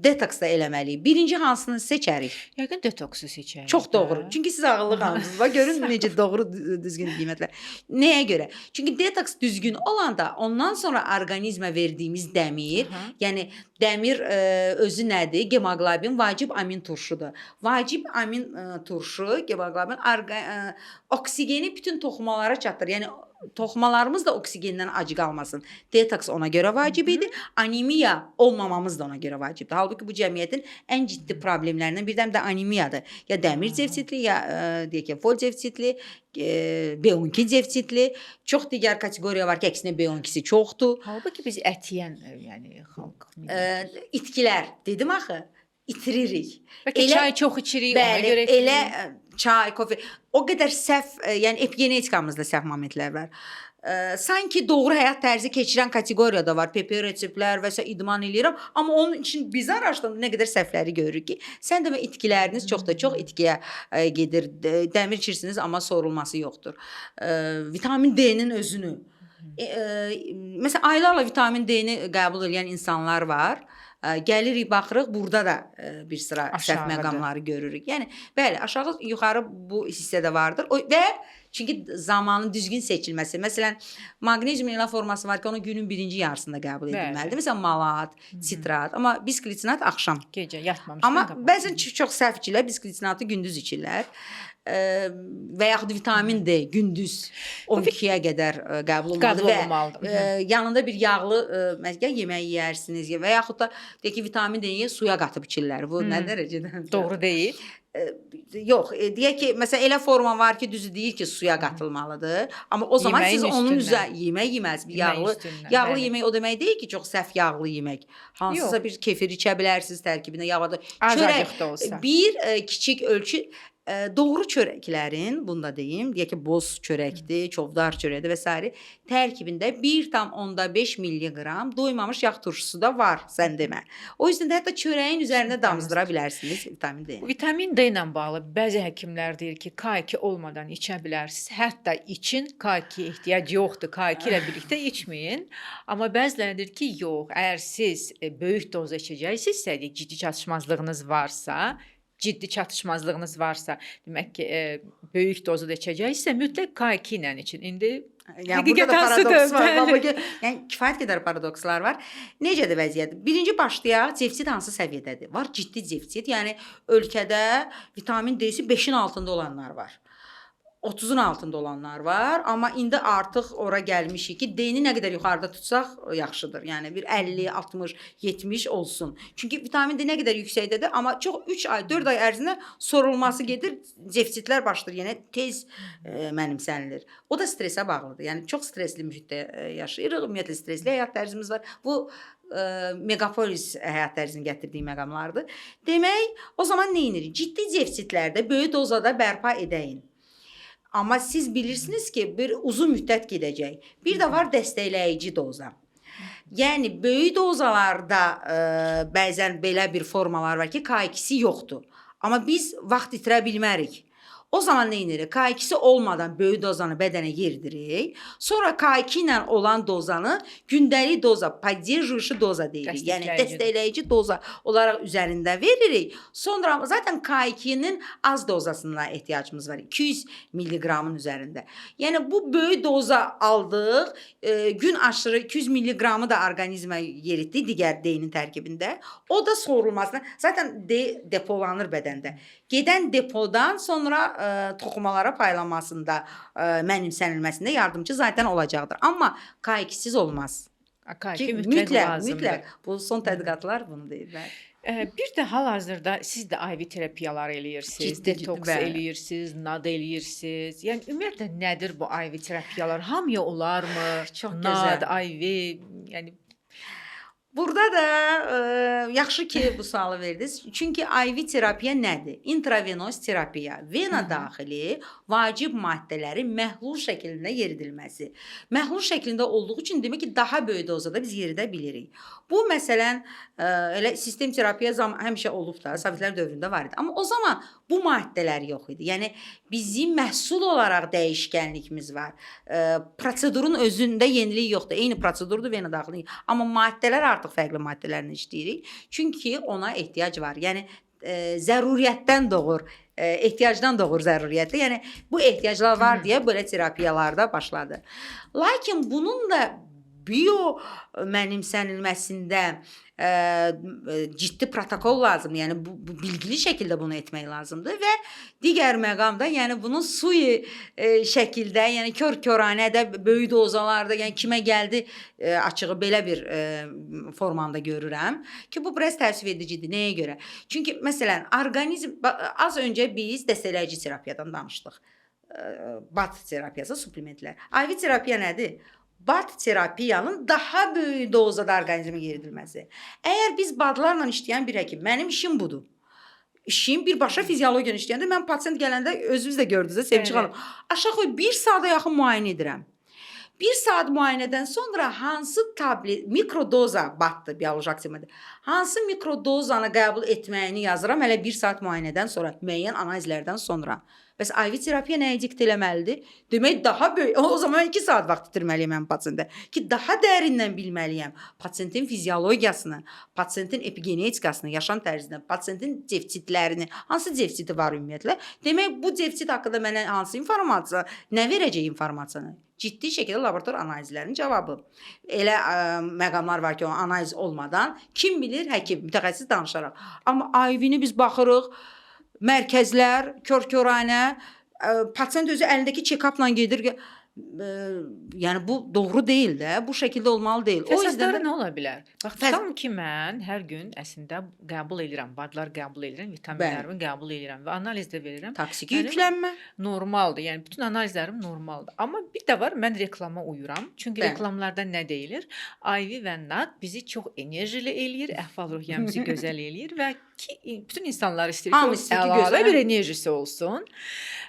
[SPEAKER 2] detoks da eləməliyik. Birinci hansını seçərik?
[SPEAKER 1] Yəqin detoksu seçərik.
[SPEAKER 2] Çox doğru. Çünki siz ağıllı qalmısınız. Görün necə doğru düzgün qiymətlər. Nəyə görə? Çünki detoks düzgün olanda ondan sonra orqanizmə verdiyimiz dəmir, yəni dəmir özü nədir? Hemoqlobin vacib amin turşudur. Vacib amin turşu, hemoqlobin oksigeni bütün toxumalara çatdırır. Yəni toxumalarımız da oksigendən acı qalmasın. Detoks ona görə vacib idi. Anemiya olmamamız da ona görə vacibdir. Halbuki bu cəmiyyətin ən ciddi problemlərindən birdən də anemiyadır. Ya dəmir defisitli, ya deyək ki, fol defisitli, B12 defisitli. Çox digər kateqoriya var ki, əksinə B12-si çoxdur.
[SPEAKER 1] Halbuki biz ət yeyən, yəni xalq
[SPEAKER 2] itkilər dedim axı, itiririk.
[SPEAKER 1] Bəlkə çay çox içirik, ona görə
[SPEAKER 2] elə çay, kofe, o qədər səhv, yəni epigenetikamızda səhv momentlər var. Sanki doğru həyat tərzi keçirən kateqoriya da var. PP reseptlər və s. idman eləyirəm, amma onun üçün biz araşdıranda nə qədər səhvləri görürük ki, sən demə itkiləriniz çox itkiyə gedir. Dəmir içirsiniz, amma sorulması yoxdur. Vitamin D-nin özünü məsələn, aylarla vitamin D-ni qəbul edən insanlar var. Gəlirik, baxırıq, burada da bir sıra səhv məqamları görürük. Yəni, bəli, aşağı, yuxarı bu hissədə vardır. Və çünki zamanın düzgün seçilməsi. Məsələn, maqnezium mineral forması var ki, onu günün birinci yarısında qəbul edilməlidir. Məsələn, malat, sitrat, amma bisklitinat axşam.
[SPEAKER 1] Gecə yatmamışdan
[SPEAKER 2] amma bəzən çox səhvçilər bisklitinatı gündüz içirlər. Və yaxud vitamin D gündüz 12-yə qədər qəbul olmalıdır və yanında bir yağlı yemək yeyirsiniz və yaxud da deyək ki, vitamin D-yi suya qatıb içirlər. Bu nə dərəcədə?
[SPEAKER 1] Doğru deyil.
[SPEAKER 2] Yox, deyək ki, məsələn, elə forma var ki, düzü deyir ki, suya qatılmalıdır. Amma o zaman siz onun yemək yeməlisiniz. Yağlı yemək o demək deyil ki, çox səhv yağlı yemək. Hansısa bir kefir içə bilərsiniz tərkibində, yağda.
[SPEAKER 1] Azadlıqda olsa.
[SPEAKER 2] Bir kiçik ölçü doğru çörəklərin, bunu da deyim, deyək ki, boz çörəkdir, çovdar çörəkdir və s. tərkibində 1,5 milliqram doymamış yağ turşusu da var, sən demə. O yüzden də hətta çörəyin üzərində damızdıra bilərsiniz vitamin D.
[SPEAKER 1] Vitamin D ilə bağlı bəzi həkimlər deyir ki, K2 olmadan içə bilərsiniz. Hətta için K2 ehtiyac yoxdur, K2 ilə birlikdə içməyin. Amma bəziləri deyir ki, yox, əgər siz böyük doz içəcəksinizsə, ciddi çatışmazlığınız varsa, demək ki, böyük dozu da içəcəksə, mütləq K2 ilə için. İndi
[SPEAKER 2] burada da paradoks var. Yəni kifayət qədər paradokslar var. Necədir vəziyyət? Birinci başlayaq, defitsit hansı səviyyədədir? Var ciddi defitsit, yəni ölkədə vitamin D-si 5-in altında olanlar var. 30-un altında olanlar var, amma indi artıq ora gəlmişik ki, D-ni nə qədər yuxarıda tutsaq yaxşıdır. Yəni bir 50, 60, 70 olsun. Çünki vitamin D nə qədər yüksəkdədir, amma çox 3 ay, 4 ay ərzində sorulması gedir, defisitlər başlayır, yəni tez mənimsənilir. O da stresə bağlıdır. Yəni çox stresli mühitdə yaşayırıq, ümumiyyətlə stresli həyat tərzimiz var. Bu megapolis həyat tərzini gətirdiyi məqamlardır. Demək, o zaman nə edirik? Ciddi defisitlərdə böyük dozada bərpa edəyin. Amma siz bilirsiniz ki, bir uzun müddət gedəcək. Bir də var dəstəkləyici doza. Yəni, böyük dozalarda bəzən belə bir formalar var ki, K2-si yoxdur. Amma biz vaxt itirə bilmərik. O zaman nə edirik? K2-si olmadan böyük dozanı bədənə yeridirik. Sonra K2 ilə olan dozanı gündəlik doza, поддерживающий doza deyirik. Yəni dəstəkləyici doza olaraq üzərində veririk. Sonra zaten K2-nin az dozasına ehtiyacımız var. 200 milliqramın üzərində. Yəni bu böyük doza aldıq. Gün aşırı 200 milliqramı da orqanizmə yeritdi digər D-nin tərkibində. O da sorulmasına, zaten D depolanır bədəndə. gedən depodan sonra toxumalara paylanmasında, mənimsənilməsində yardımcı zaten olacaqdır. Amma K2-siz olmaz.
[SPEAKER 1] Ki, mütləq lazımdır.
[SPEAKER 2] Mütləq. Bu son tədqiqatlar bunu deyir.
[SPEAKER 1] Bir də hal-hazırda siz də IV terapiyalar eləyirsiniz,
[SPEAKER 2] Ciddi,
[SPEAKER 1] detoks
[SPEAKER 2] bəli.
[SPEAKER 1] eləyirsiniz, NAD eləyirsiniz. Yəni ümumiyyətlə nədir bu IV terapiyalar? Hamıya olarmı?
[SPEAKER 2] Çox
[SPEAKER 1] NAD,
[SPEAKER 2] gözəl.
[SPEAKER 1] IV, yəni
[SPEAKER 2] Burada da yaxşı ki bu sualı verdiniz. Çünki IV terapiya nədir? İntravenoz terapiya, vena daxili vacib maddələrin məhlul şəklində yeridilməsi. Məhlul şəklində olduğu üçün demək ki, daha böyük dozada biz yeridə bilirik. Bu məsələn elə sistem terapiya həmişə olub da, Sovetlər dövründə var idi. Amma o zaman bu maddələr yox idi. Yəni bizim məhsul olaraq dəyişkənlikimiz var. Prosedurun özündə yenilik yoxdur. Eyni prosedurdur vena daxili. Amma maddələr artıq fərqli maddələrlə işləyirik. Çünki ona ehtiyac var. Yəni zəruriyyətdən doğur, ehtiyacdan doğur zəruriyyətli. Yəni bu ehtiyaclar var deyə belə terapiyalarda başladı. Lakin bunun da bio mənimsənilməsində ciddi protokol lazımdır. Yəni bu bilgili şəkildə bunu etmək lazımdır və digər məqamda, yəni bunun sui şəkildə, yəni kör-köranədə, böyük dozalarda, yəni kimə gəldi açığı belə bir formanda görürəm ki, bu biraz təəssüf edicidir. Nəyə görə? Çünki məsələn, orqanizm az öncə biz dəstəkləyici terapiyadan danışdıq. BAT terapiyası, suplementlər. IV terapiya nədir? BAT terapiyanın daha böyük dozada orqanizmə yeridilməsi. Əgər biz BAD-larla işləyən bir həkim, mənim işim budur. İşim birbaşa fiziologiyanı işləyəndə mən pasient gələndə özünüz də gördünüz, Sevci xanım. Aşağı 1 saata yaxın müayinə edirəm. 1 saat müayinədən sonra hansı tablet, mikrodoza BAD-dır, bioloji aktivdir. Hansı mikrodozanı qəbul etməyini yazıram hələ 1 saat müayinədən sonra, müəyyən analizlərdən sonra. Bəs IV terapiya nəyə dikt eləməlidir? Demək daha böyük. O zaman 2 saat vaxt itirməliyəm mən pasiyentə ki, daha dərindən bilməliyəm pasiyentin fiziologiyasını, pasiyentin epigenetikasını, yaşam tərzini, pasiyentin defisitlərini, hansı defisiti var ümumiyyətlə? Demək bu defisit haqqında mənə hansı informasiya, nə verəcək informasiyanı? Ciddi şəkildə laborator analizlərinin cavabı. Elə məqamlar var ki, o analiz olmadan kim bilir, həkim, mütəxəssis danışaraq. Amma IV-ni biz baxırıq, mərkəzlər, kör-köranə, pasiyent özü əlindəki check-upla gedir. Yəni bu doğru deyil də, bu şəkildə olmalı deyil.
[SPEAKER 1] Fəsadları nə ola bilər? Bax, tutam ki, mən hər gün əslində qəbul edirəm, badlar qəbul edirəm, vitaminlərimi qəbul edirəm və analiz də verirəm.
[SPEAKER 2] Toksik yüklənmə
[SPEAKER 1] normaldır. Yəni bütün analizlərim normaldır. Amma bir də var, mən reklama uyuram. Çünki reklamlarda nə deyilir? IV və NAD bizi çox enerjili eləyir, əhval-ruhiyyəmizi gözəl eləyir və ki, bütün insanlar istəyir ki, əlavə bir enerjisi olsun.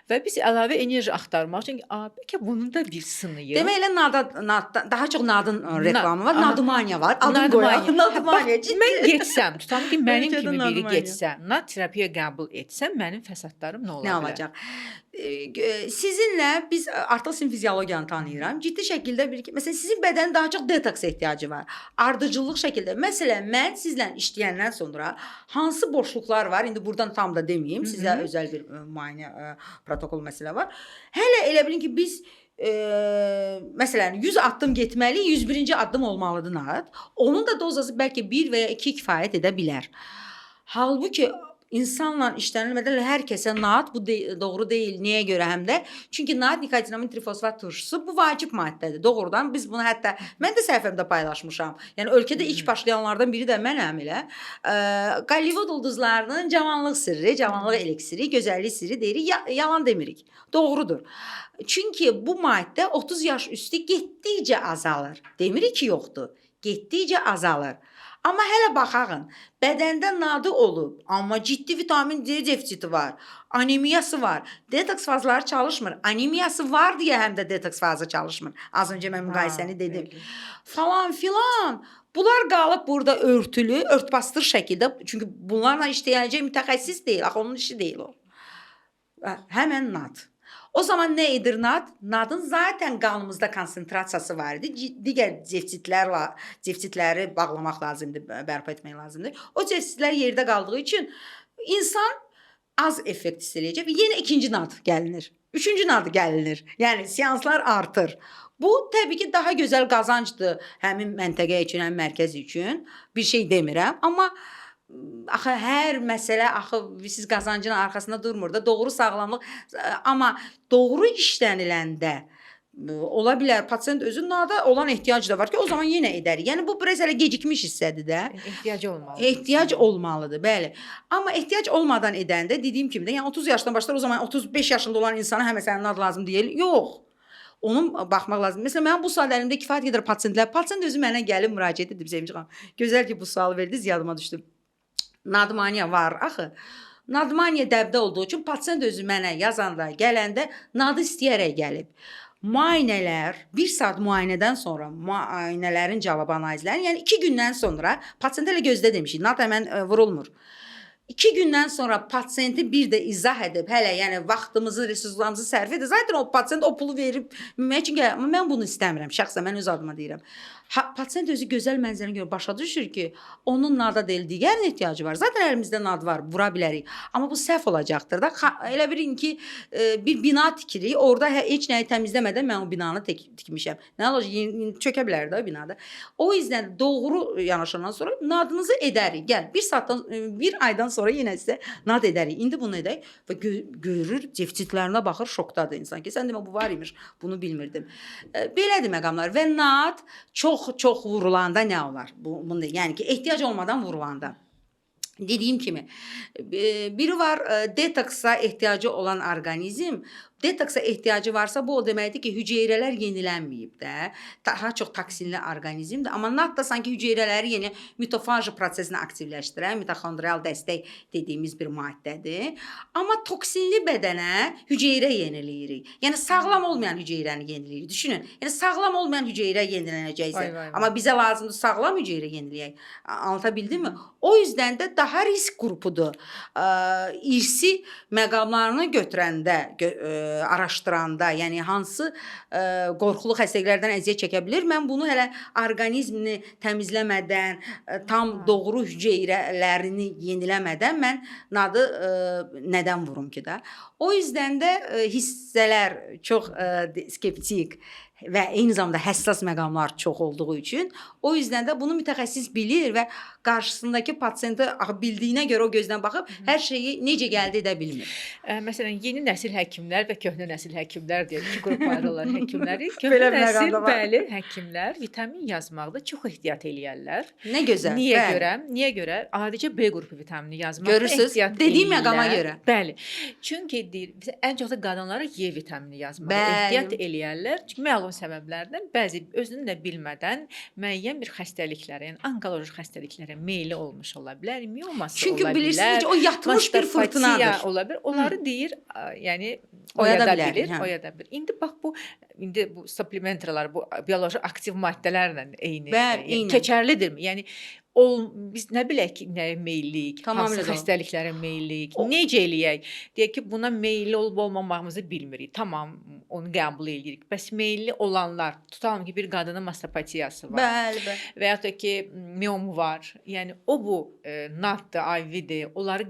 [SPEAKER 1] Və biz əlavə enerji axtarmaq üçün bəlkə bunun da bir sınıyıq.
[SPEAKER 2] Demək elə naddan, daha çox nadın reklamı var, nadmaniya var. Adım qoyaq, nadmaniya.
[SPEAKER 1] Mən getsəm, tutam ki, mənim kimi biri getsə, nad terapiya qəbul etsəm, mənim fəsadlarım nə ola bilər?
[SPEAKER 2] Nə olacaq? Sizinlə biz artıq sizin fiziologiyanı tanıyıram. Ciddi şəkildə məsələn sizin bədənin daha çox detoks ehtiyacı var. Ardıcıllıq şəkildə. Məsələn mən sizlə işləyəndən sonra hansı boşluqlar var? İndi burdan tam da deməyim. Sizə özəl bir müayinə protokol məsələ var. Hələ elə bilin ki biz məsələn 100 addım getməli, 101-ci addım olmalıdır NAD. Onun da dozası bəlkə 1 və ya 2 kifayət edə bilər. Halbuki İnsanla işlənilmədən hər kəsə NAD bu doğru deyil. Nəyə görə həm də? Çünki NAD nikotinamid trifosfat turşusu bu vacib maddədir. Doğrudan biz bunu hətta mən də səhifəmdə paylaşmışam. Yəni ölkədə ilk başlayanlardan biri də mənəm elə. Qollivud ulduzlarının cavanlıq sirri, cavanlıq eliksiri, gözəllik sirri deyirik. Yalan demirik. Doğrudur. Çünki bu maddə 30 yaş üstü getdikcə azalır. Demirik ki, yoxdur. Getdikcə azalır. Amma hələ baxağın, bədəndə nadı olub, amma ciddi vitamin D defisiti var, anemiyası var, detoks fazları çalışmır, anemiyası var deyə həm də detoks fazı çalışmır. Az öncə mən müqayisəni dedim. Falan filan. Bunlar qalıb burada örtülü, örtbastır şəkildə, çünki bunlarla işləyəcək mütəxəssis deyil, axı onun işi deyil o. Həmən NAD. O zaman nə edir NAD? NADın zaten qanımızda konsentrasiyası var idi. Digər defisitləri bağlamaq lazımdır, bərpa etmək lazımdır. O defisitlər yerdə qaldığı üçün insan az effekt hiss eləyəcək və yenə ikinci NAD gəlinir. Üçüncü NAD gəlinir. Yəni seanslar artır. Bu təbii ki daha gözəl qazancdır həmin məntəqə üçün, həmin mərkəz üçün. Bir şey demirəm, amma axı hər məsələ axı siz qazancın arxasında durmur da, doğru sağlamlıq, amma doğru işləniləndə ola bilər pasient özü nada olan ehtiyac da var ki, o zaman yenə edərik. Yəni bu biraz hələ gecikmiş hissədir də.
[SPEAKER 1] Ehtiyac olmalıdır.
[SPEAKER 2] Ehtiyac olmalıdır, bəli. Amma ehtiyac olmadan edəndə dediyim kimi də, yəni 30 yaşdan başlar, o zaman 35 yaşında olan insana hələ sənin ad lazım deyil. Yox. Onun baxmaq lazım. Məsələn, mənim bu saat əlimdə kifayət qədər pasient özü mənə gəlib müraciət edib Sevinç xanım. Gözəl ki, bu sualı verdiniz, yadıma düşdü. Nadmaniya var axı. Nadmaniya dəbdə olduğu üçün pasient özü mənə yazanda, gələndə nadı istəyərək gəlib. Müayinələr, 1 saat müayinədən sonra müayinələrin cavab analizləri, yəni 2 gündən sonra pasiyentə elə gözdə demişik, nad həmən vurulmur. 2 gündən sonra pasiyenti bir də izah edib, hələ yəni vaxtımızı, resurslarımızı sərf edir. Zaten o pasiyent o pulu verib, çünki mən bunu istəmirəm, şəxsən mən öz adıma deyirəm. Pasiyent özü gözəl mənzərəni görə başa düşür ki, onun nada deyil, digərin ehtiyacı var. Zaten əlimizdə nad var, vura bilərik. Amma bu səhv olacaqdır da. Elə bilin ki, bir bina tikirik, orada heç nəyi təmizləmədən mən o binanı tikmişəm. Nə olacaq? Çökə bilər də o binada. O yüzden doğru yanaşandan sonra nadınızı edərik. Gəl, 1 aydan sonra yenə sizə nad edərik. İndi bunu edək və görür, deficitlərinə baxır, şokdadır insan ki, sən demə bu var imiş, bunu bilmirdim. Belədir məqamlar və nad çox vurulanda nə olar? Bunu yəni ki, ehtiyac olmadan vurulanda. Dediyim kimi, biri var detoksa ehtiyacı olan orqanizm. Detoksa ehtiyacı varsa bu o deməkdir ki, hüceyrələr yenilənməyib də. Daha çox toksinli orqanizmdir. Amma nad da sanki hüceyrələri yeni mitofaji prosesini aktivləşdirən, mitoxondrial dəstək dediyimiz bir maddədir. Amma toksinli bədənə hüceyrə yeniləyirik. Yəni sağlam olmayan hüceyrəni yeniləyirik. Düşünün, yəni sağlam olmayan hüceyrə yenilənəcəksə, amma bizə lazımdır sağlam hüceyrə yeniləyək. Anlatabildim mi? O yüzden də daha risk qrupudur. İrsi məqamlarını götürəndə, araşdıranda, yəni hansı qorxulu xəstəliklərdən əziyyət çəkə bilir? Mən bunu hələ orqanizmini təmizləmədən, tam doğru hüceyrələrini yeniləmədən mən nadı nədən vurum ki də? O yüzden də hissələr çox skeptik və eyni zamanda həssas məqamlar çox olduğu üçün o yüzden də bunu mütəxəssis bilir və qarşısındakı pasiyenti bildiyinə görə o gözdən baxıb hər şeyi necə gəldi edə bilmir.
[SPEAKER 1] Məsələn, yeni nəsil həkimlər və köhnə nəsil həkimlər deyə 2 qrup ayrılırlar həkimləri. Köhnə nəsil, bəli, həkimlər vitamin yazmaqda çox ehtiyat eləyərlər.
[SPEAKER 2] Nə gözəl.
[SPEAKER 1] Niyə görə? Adicə B qrupu vitamini yazmaqda
[SPEAKER 2] görürsüz,
[SPEAKER 1] ehtiyat
[SPEAKER 2] dediyim məqama görə.
[SPEAKER 1] Bəli. Çünki deyir, ən çox da qadınlara Y vitamini yazmaqda ehtiyat eləyərlər. Çünki məlum səbəblərdən bəzi özünü də bilmədən müəyyən bir xəstəliklərə, yəni onkoloji xəstəliklərə meyilli olmuş ola bilər, mioması
[SPEAKER 2] çünki
[SPEAKER 1] ola bilər.
[SPEAKER 2] Çünki bilirsiniz, o yatmış bir fırtınadır.
[SPEAKER 1] Ola bilər. Onları deyir, yəni
[SPEAKER 2] oyada bilər.
[SPEAKER 1] Oyada bilər. İndi bax bu supplementralar, bu bioloji aktiv maddələrlə eyni keçərlidirmi? Yəni biz nə bilək ki, nəyə meyilliyik, hansı xəstəliklərə meyilliyik, necə eləyək? Deyək ki, buna meyilli olub olmamağımızı bilmirik. Tamam, onu qəbul edirik. Bəs meyilli olanlar, tutalım ki, bir qadının mastopatiyası var.
[SPEAKER 2] Bəli.
[SPEAKER 1] Və ya da ki, miomu var. Yəni o bu naddır, IV'dir. Onları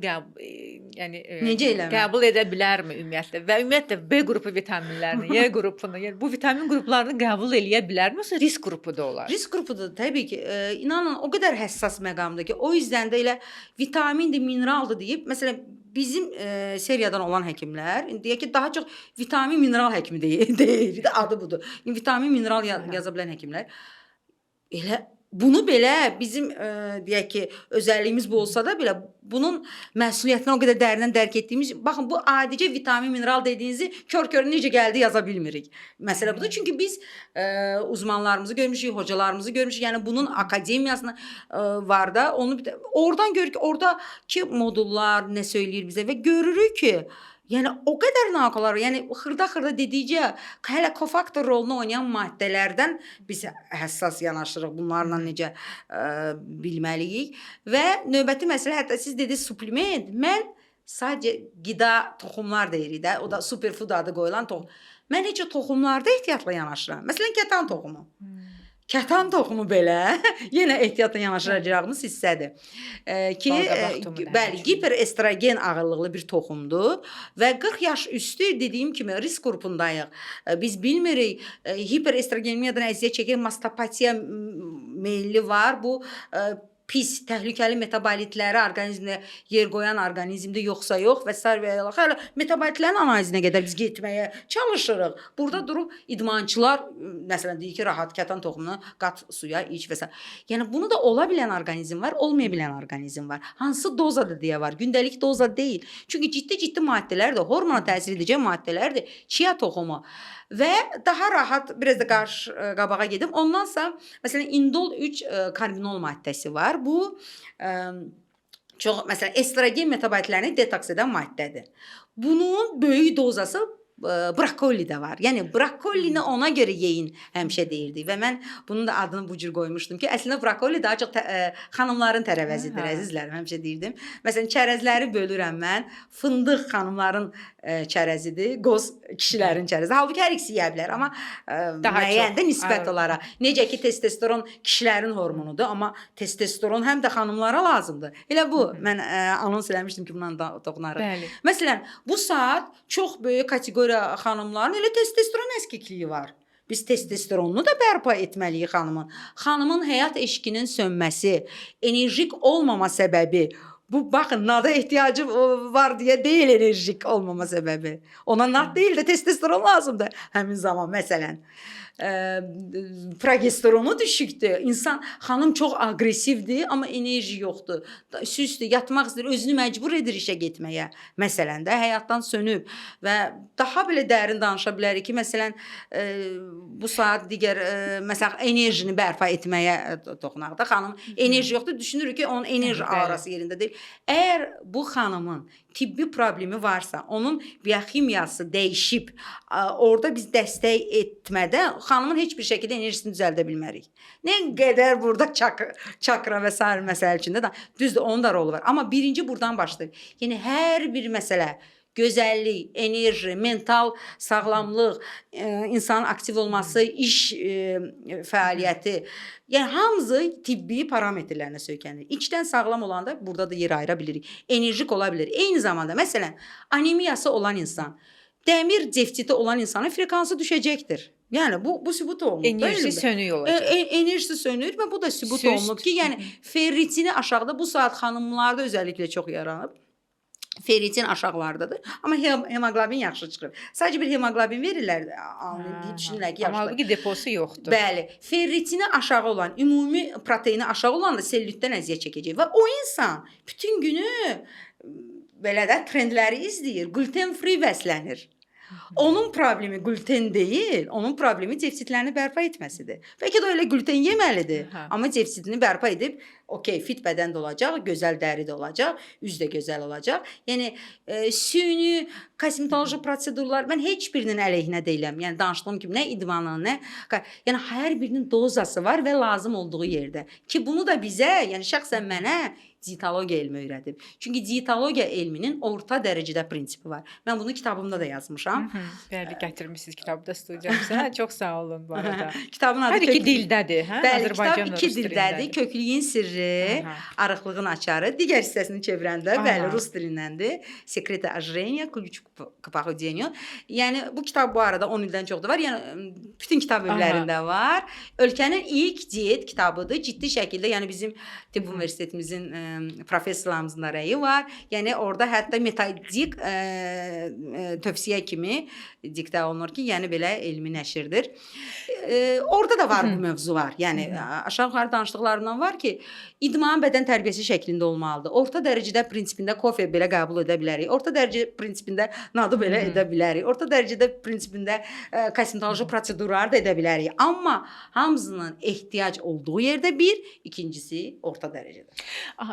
[SPEAKER 1] qəbul edə bilərmi ümumiyyətlə? Və ümumiyyətlə B qrupu vitaminlərini, Y qrupunu, yəni bu vitamin qruplarını qəbul eləyə bilərmi? Yoxsa risk qrupu da olar?
[SPEAKER 2] Risk qrupudur təbii ki. İnanın o qədər həssas məqamdır ki, o yüzden də elə vitamindir, mineraldır deyib, məsələn bizim seriyadan olan həkimlər, deyək ki, daha çox vitamin mineral həkimi deyir, adı budur. Vitamin mineral yaza bilən həkimlər elə bunu belə bizim deyək ki, özəlliyimiz bu olsa da belə bunun məsuliyyətini o qədər dərindən dərk etdiyimiz, baxın bu adicə vitamin mineral dediyinizi kör-kör necə gəldi yaza bilmirik. Məsələ budur. Çünki biz uzmanlarımızı görmüşük, hocalarımızı görmüşük. Yəni bunun akademiyasına var da, onu oradan görürük ki, oradakı modullar nə söyləyir bizə və görürük ki, yəni o qədər naqalar, yəni xırda dedikcə hələ kofaktor rolunu oynayan maddələrdən biz həssas yanaşırıq. Bunlarla necə bilməliyik və növbəti məsələ, hətta siz dediniz supplement, mən sadəcə qida toxumlar deyirik də, o da superfood adı qoyulan toxum. Mən necə toxumlarda ehtiyatla yanaşıram. Məsələn, kətan toxumu. Kətan toxumu belə yenə ehtiyatla yanaşacağımız hissədir. Ki, bəli, hiperestrogen ağırlıqlı bir toxumdur və 40 yaş üstü dediyim kimi risk qrupundayıq. Biz bilmirik, hiperestrogenmiyadan əziyyət çəkən mastopatiya meyilli var. Bu pis, təhlükəli metabolitləri orqanizmdə yer qoyan orqanizmdə yoxsa yox və s. və ilə xələ metabolitlərin analizinə qədər biz getməyə çalışırıq. Burada durub idmançılar məsələn deyir ki, rahat kətan toxumunu qat suya iç və s. Yəni bunu da ola bilən orqanizm var, olmaya bilən orqanizm var. Hansı dozada deyə var? Gündəlik doza deyil. Çünki ciddi maddələr də hormona təsir edəcək maddələrdir. Chia toxumu və daha rahat biraz da qabağa gedim. Ondansa məsələn indol 3 karbinol maddəsi var. Bu çox məsələn estrogen metabolitlərini detoks edən maddədir. Bunun böyük dozası brokoli də var. Yəni brokolini ona görə yeyin həmişə deyirdik və mən bunun da adını bu cür qoymuşdum ki, əslində brokoli daha çox xanımların tərəvəzidir, əzizlərim, həmişə deyirdim. Məsələn, çərəzləri bölürəm mən. Fındıq xanımların çərəzidir, qoz kişilərin çərəzi. Halbuki hər ikisi yeyə bilər, amma müəyyən də nisbət olaraq. Necə ki, testosteron kişilərin hormonudur, amma testosteron həm də xanımlara lazımdır. Elə bu, mən anons eləmişdim ki, bundan da toxunarıq. Məsələn, bu saat çox böyük kateqoriya xanımların elə testosteron əskikliyi var. Biz testosteronunu da bərpa etməliyik xanımın. Xanımın həyat eşqinin sönməsi, enerjik olmama səbəbi, bu baxın nada ehtiyacı var deyə deyil enerjik olmama səbəbi. Ona nad deyil də testosteron lazımdır həmin zaman məsələn. Progesteronu düşükdür. Xanım çox aqressivdir, amma enerji yoxdur. Süsdür, yatmaq istəyir, özünü məcbur edir işə getməyə. Məsələn də həyatdan sönüb və daha belə dərin danışa bilərik ki, məsələn bu saat digər məsələn enerjini bərpa etməyə toxunaq da xanım enerji yoxdur, düşünürük ki, onun enerji aurası yerində deyil. Əgər bu xanımın tibbi problemi varsa, onun bioximiyası dəyişib, orada biz dəstək etmədən xanımın heç bir şəkildə enerjisini düzəldə bilmərik. Nə qədər burada çakra və s. məsələ içində də düzdür, onun da rolu var. Amma birinci buradan başlayır. Yəni hər bir məsələ gözəllik, enerji, mental sağlamlıq, insanın aktiv olması, iş fəaliyyəti, yəni hamısı tibbi parametrlərinə söykənir. İçdən sağlam olanda burada da yer ayıra bilirik. Enerjik ola bilir. Eyni zamanda məsələn anemiyası olan insan, dəmir defisiti olan insanın frekansı düşəcəkdir. Yəni bu sübut olunub.
[SPEAKER 1] Enerjisi sönük olacaq.
[SPEAKER 2] Enerjisi sönür və bu da sübut olunub ki, yəni ferritini aşağıda bu saat xanımlarda özəlliklə çox yaranıb. Ferritin aşağılardadır. Amma hemoqlobin yaxşı çıxır. Sadəcə bir hemoqlobin verirlər, düşünürlər ki, yaxşı.
[SPEAKER 1] Amma halbuki deposu yoxdur.
[SPEAKER 2] Bəli. Ferritini aşağı olan, ümumi proteini aşağı olan da sellütdən əziyyət çəkəcək və o insan bütün günü belə də trendləri izləyir, gluten free bəslənir. Onun problemi gluten deyil, onun problemi defisitlərini bərpa etməsidir. Bəlkə də elə gluten yeməlidir, amma defisitini bərpa edib, fit bədən də olacaq, gözəl dəri də olacaq, üz də gözəl olacaq. Yəni süni, kosmetoloji prosedurlar mən heç birinin əleyhinə deyiləm. Yəni danışdığım kimi nə idmanın, nə, yəni hər birinin dozası var və lazım olduğu yerdə. Ki bunu da bizə, yəni şəxsən mənə dietologiya elmi öyrədib. Çünki dietologiya elminin orta dərəcədə prinsipi var. Mən bunu kitabımda da yazmışam.
[SPEAKER 1] Bəli, gətirmisiniz kitabı da studiyamıza. Çox sağ olun bu arada.
[SPEAKER 2] Kitabın adı
[SPEAKER 1] hər iki dildədir, hə?
[SPEAKER 2] Bəli, kitab iki dildədir. Köklüyün sirri, arıqlığın açarı. Digər hissəsini çevirəndə, bəli, rus dilindəndir. Sekret ajreniya, ключ к похудению. Yəni bu kitab bu arada 10 ildən çoxdur var. Yəni bütün kitab evlərində var. Ölkənin ilk diyet kitabıdır. Ciddi şəkildə, yəni bizim Tibb Universitetimizin professorlarımızın da rəyi var. Yəni orada hətta metodik tövsiyə kimi diktə olunur ki, yəni belə elmi nəşrdir. Orada da var bu mövzular. Yəni aşağı-yuxarı danışdıqlarından var ki, idman bədən tərbiyəsi şəklində olmalıdır. Orta dərəcədə prinsipində kofe belə qəbul edə bilərik. Orta dərəcə prinsipində nadı belə edə bilərik. Orta dərəcədə prinsipində kosmetoloji prosedurlar da edə bilərik. Amma hamısının ehtiyac olduğu yerdə bir, ikincisi orta dərəcədə.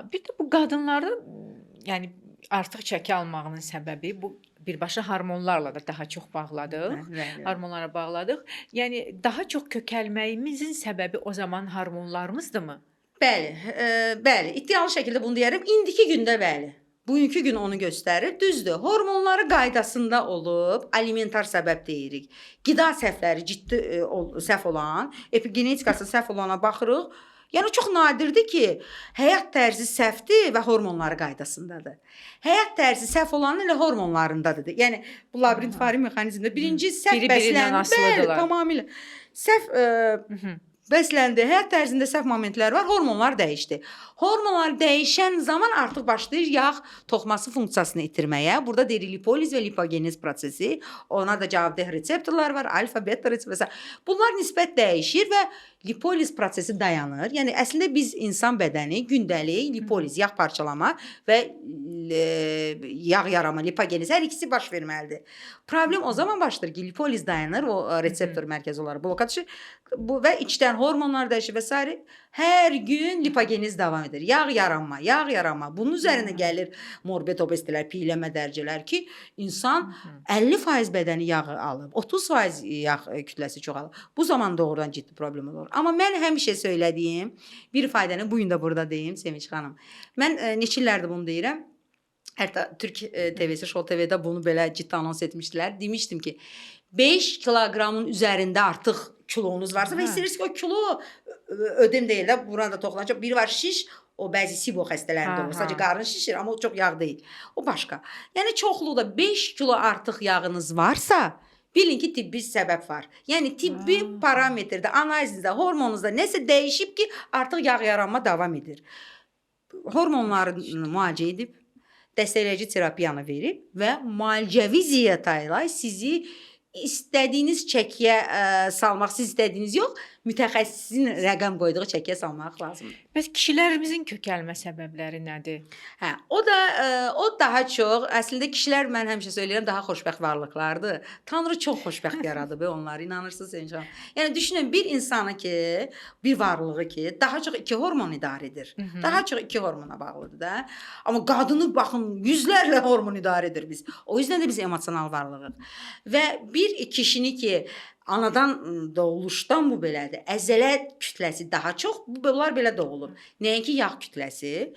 [SPEAKER 1] Bir də bu qadınlarda yəni artıq çəki almağının səbəbi bu birbaşa hormonlarla da daha çox bağladıq. Hormonlara bağladıq. Yəni daha çox kökəlməyimizin səbəbi o zaman hormonlarımızdırmı?
[SPEAKER 2] Bəli, bəli. İddialı şəkildə bunu deyərəm. İndiki gündə bəli. Bugünkü gün onu göstərir. Düzdür. Hormonları qaydasında olub, alimentar səbəb deyirik. Qida səhvləri ciddi səhv olan, epigenetikası səhv olana baxırıq. Yəni çox nadirdir ki, həyat tərzi səhvdir və hormonları qaydasındadır. Həyat tərzi səhv olanın elə hormonlarındadır. Yəni bu labirint fari mexanizmdə birinci səhv bəslənir. Bəli, tamamilə. Səhv Bəsləndi. Həyat tərzində səhv momentlər var, hormonlar dəyişdi. Hormonlar dəyişən zaman artıq başlayır yağ toxuması funksiyasını itirməyə. Burada deyirik lipoliz və lipogenez prosesi. Ona da cavabdeh reseptorlar var, alfa, beta reseptorlar. Bunlar nisbət dəyişir və lipoliz prosesi dayanır. Yəni əslində biz insan bədəni gündəlik lipoliz, yağ parçalama və yağ yarama, lipogenez hər ikisi baş verməlidir. Problem o zaman başlayır ki, lipoliz dayanır, o reseptor mərkəzi olaraq bloka düşür. Bu və içdən hormonlar dəyişir və s. Hər gün lipogenez davam edir. Yağ yaranma, yağ yaranma. Bunun üzərinə gəlir morbid obezitələr, piyələnmə dərəcələr ki, insan 50% bədəni yağı alıb, 30% yağ kütləsi çoxalıb. Bu zaman doğrudan ciddi problem olur. Amma mən həmişə söylədiyim bir ifadəni bu gün də burada deyim Sevinç xanım. Mən neçə illərdir bunu deyirəm. Hətta Türk TV-si, Show TV-də bunu belə ciddi anons etmişdilər. Demişdim ki, 5 kiloqramın üzərində artıq kilonuz varsa və istəyirsiniz ki, o kilo ödem deyil də, buna da toxunacaq. Biri var şiş, o bəzi SIBO xəstələrində olur. Sadəcə qarnı şişir, amma o çox yağ deyil. O başqa. Yəni çoxluqda 5 kilo artıq yağınız varsa, bilin ki, tibbi səbəb var. Yəni tibbi parametrdə, analizinizdə, hormonunuzda nəsə dəyişib ki, artıq yağ yaranma davam edir. Hormonları müalicə edib, dəstəkləyici terapiyanı verib və müalicəvi dieta ilə sizi istədiyiniz çəkiyə salmaq, siz istədiyiniz yox, mütəxəssisin rəqəm qoyduğu çəkiyə salmaq lazımdır.
[SPEAKER 1] Bəs kişilərimizin kökəlmə səbəbləri nədir?
[SPEAKER 2] Hə, o daha çox əslində kişilər mən həmişə söyləyirəm daha xoşbəxt varlıqlardır. Tanrı çox xoşbəxt yaradıb onları, inanırsınız Sevinç xanım. Yəni düşünün bir insanı ki, bir varlığı ki, daha çox iki hormon idarə edir. Daha çox iki hormona bağlıdır da. Amma qadını baxın yüzlərlə hormon idarə edir biz. O yüzden də biz emosional varlığıq. Və bir kişini ki anadan doğuluşdan bu belədir. Əzələ kütləsi daha çox, bunlar belə doğulur. Nəinki yağ kütləsi.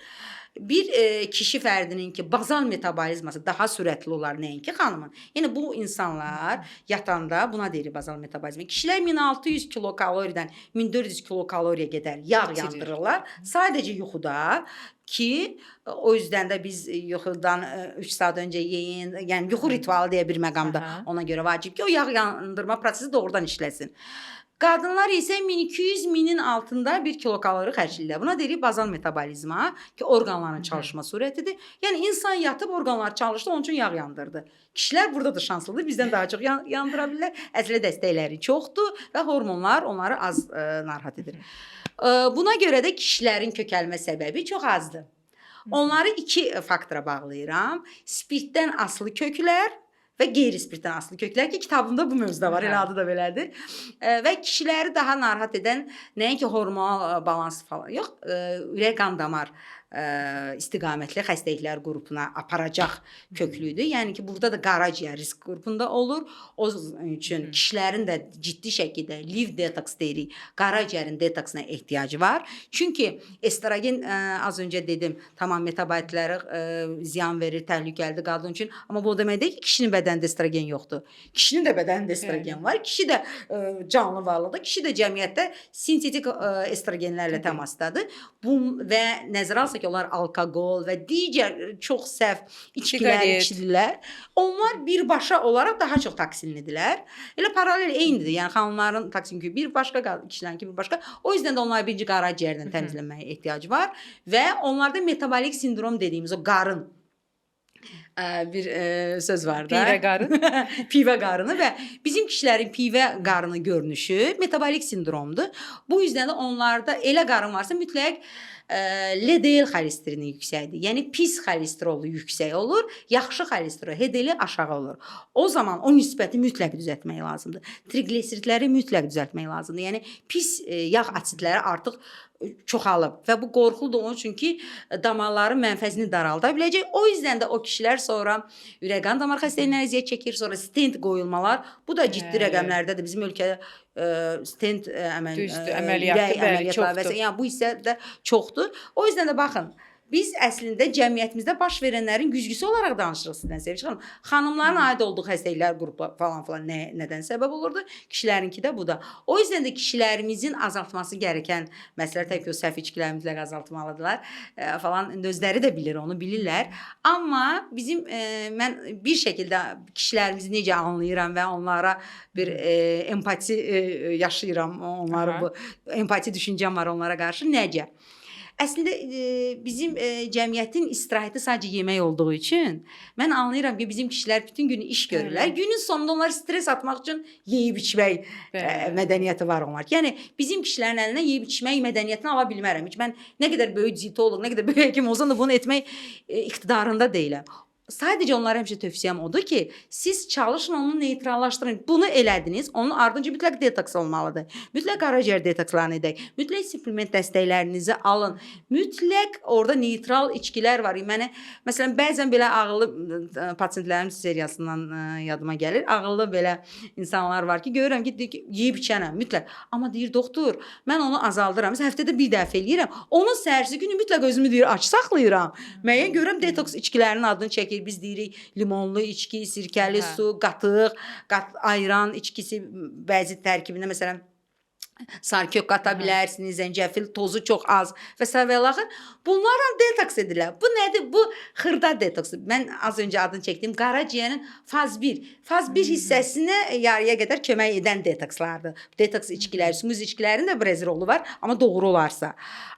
[SPEAKER 2] Bir kişi fərdinin ki bazal metabolizması daha sürətli olar nəinki xanımın. Yəni bu insanlar yatanda buna deyirik bazal metabolizma. Kişilər 1600 kilokaloriydən 1400 kilokaloriya qədər yağ yandırırlar. Sadəcə yuxuda ki o yüzden də biz yuxudan 3 saat öncə yeyin, yəni yuxu ritualı deyə bir məqamda ona görə vacib ki o yağ yandırma prosesi doğrudan işləsin. Qadınlar isə 1200-1000-in altında 1 kilokalori xərcləyirlər. Buna deyirik bazal metabolizma ki orqanların çalışma sürətidir. Yəni insan yatıb orqanlar çalışdı, onun üçün yağ yandırdı. Kişilər burada da şanslıdır, bizdən daha çox yandıra bilirlər. Əzələ dəstəkləri çoxdur və hormonlar onları az narahat edir. Buna görə də kişilərin kökəlmə səbəbi çox azdır. Onları iki faktora bağlayıram. Spirtdən asılı köklər və qeyri-spirtdən asılı köklər ki, kitabımda bu mövzuda var, elə adı da belədir. Və kişiləri daha narahat edən nəinki hormonal balansı falan, yox, ürək qan damar istiqamətli xəstəliklər qrupuna aparacaq köklüdür. Yəni ki, burada da qaraciyər risk qrupunda olur. O üçün kişilərin də ciddi şəkildə liv detoks deyirik, qaraciyərin detoksuna ehtiyacı var. Çünki estrogen az öncə dedim, tamam metabolitlərə ziyan verir, təhlükəlidir qadın üçün. Amma bu o demək deyil ki, kişinin bədənində estrogen yoxdur. Kişinin də bədənində estrogen var. Kişi də canlı varlıqdır. Kişi də cəmiyyətdə sintetik estrogenlərlə təmasdadır. Və nəzərə alsaq ki, onlar alkoqol və digər çox səhv içkilər içirlər. Onlar birbaşa olaraq daha çox toksinlidirlər. Elə paralel eynidir. Yəni xanımların toksin ki bir başqa, kişilərinki bir başqa. O yüzden də onlar birinci qaraciyərdən təmizlənməyə ehtiyacı var və onlarda metabolik sindrom dediyimiz o qarın bir söz var da.
[SPEAKER 1] Pivə qarın.
[SPEAKER 2] Pivə qarını və bizim kişilərin pivə qarını görünüşü metabolik sindromdur. Bu yüzden də onlarda elə qarın varsa mütləq LDL xolesterini yüksəkdir. Yəni pis xolesterolu yüksək olur, yaxşı xolesterol HDL aşağı olur. O zaman o nisbəti mütləq düzəltmək lazımdır. Triqliseridləri mütləq düzəltmək lazımdır. Yəni pis yağ asidləri artıq çoxalıb və bu qorxuludur onun üçün ki damarların mənfəzini daralda biləcək. O yüzden də o kişilər sonra ürək qan damar xəstəliyindən əziyyət çəkir, sonra stent qoyulmalar. Bu da ciddi rəqəmlərdədir. Bizim ölkədə stent əməliyyatı çoxdur. Yəni bu isə də çoxdur. O yüzden də baxın, Biz əslində cəmiyyətimizdə baş verənlərin güzgüsü olaraq danışırıq sizdən Sevinç xanım. Xanımların aid olduğu xəstəliklər qrupu falan filan nədən səbəb olurdu? Kişilərinki də bu da. O yüzden də kişilərimizin azaltması gərəkən məsələ təbii ki, o səhv içkiləri mütləq azaltmalıdırlar falan. Özləri də bilir, onu bilirlər. Amma bizim mən bir şəkildə kişilərimizi necə anlayıram və onlara bir empati yaşayıram. Onları bu empati düşüncəm var onlara qarşı. Necə? Əslində bizim cəmiyyətin istirahəti sadəcə yemək olduğu üçün mən anlayıram ki, bizim kişilər bütün günü iş görürlər. Günün sonunda onlar stres atmaq üçün yeyib içmək mədəniyyəti var onlar. Yəni bizim kişilərin əlindən yeyib içmək mədəniyyətini ala bilmərəm. Heç mən nə qədər böyük dietoloq, nə qədər böyük həkim olsam da bunu etmək iqtidarında deyiləm. Sadəcə onlara həmişə tövsiyəm odur ki, siz çalışın onu neytrallaşdırın. Bunu elədiniz, onun ardınca mütləq detoks olmalıdır. Mütləq qaraciyər detokslarını edək. Mütləq supplement dəstəklərinizi alın. Mütləq orada neytral içkilər var. Mənə məsələn bəzən belə ağıllı pasientlərim seriyasından yadıma gəlir. Ağıllı belə insanlar var ki, görürəm ki, yeyib içənəm mütləq. Amma deyir doktor, mən onu azaldıram. Məsələn həftədə bir dəfə eləyirəm. Onun səhərsi günü mütləq özümü deyir aç saxlayıram. Müəyyən görürəm detoks içkilərinin adını çəkir. Biz deyirik limonlu içki, sirkəli su, qatıq, ayran içkisi bəzi tərkibində məsələn sarkök qata bilərsiniz, zəncəfil tozu çox az və s. və ilaxır. Bunlarla detoks edirlər. Bu nədir? Bu xırda detoksu. Mən az öncə adını çəkdiyim qaraciyərin faz 1. Faz 1 hissəsinə yarıya qədər kömək edən detokslardır. Detoks içkiləri, smuz içkilərinin də biraz rolu var, amma doğru olarsa.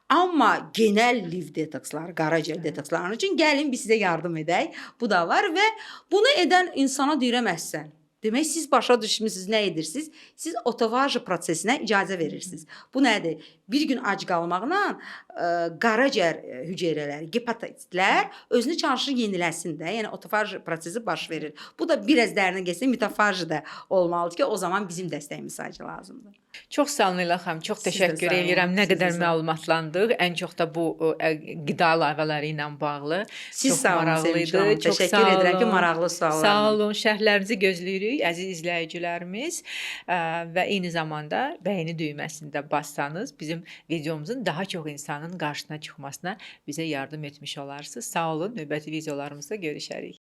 [SPEAKER 2] Amma genel liv detoksları, qaraciyər detoksları üçün gəlin biz sizə yardım edək. Bu da var və bunu edən insana deyirəm əhsən. Demək siz başa düşmüsünüz, nə edirsiniz? Siz otofaji prosesinə icazə verirsiniz. Bu nədir? Bir gün ac qalmaqla qaraciyər hüceyrələri, hepatitlər özünü çalışır yeniləsin də. Yəni otofaji prosesi baş verir. Bu da biraz dərinə getsə mitofaji da olmalıdır ki, o zaman bizim dəstəyimiz sadəcə lazımdır.
[SPEAKER 1] Çox sağ olun Leyla xanım, çox təşəkkür edirəm. Nə qədər məlumatlandıq. Ən çox da bu qida əlavələri ilə bağlı.
[SPEAKER 2] Siz sağ olun Sevinç xanım. Təşəkkür edirəm ki, maraqlı suallar.
[SPEAKER 1] Sağ olun. Şərhlərinizi gözləyirik əziz izləyicilərimiz və eyni zamanda bəyəni düyməsində bassanız bizim videomuzun daha çox insanın qarşısına çıxmasına bizə yardım etmiş olarsınız. Sağ olun. Növbəti videolarımızda görüşərik.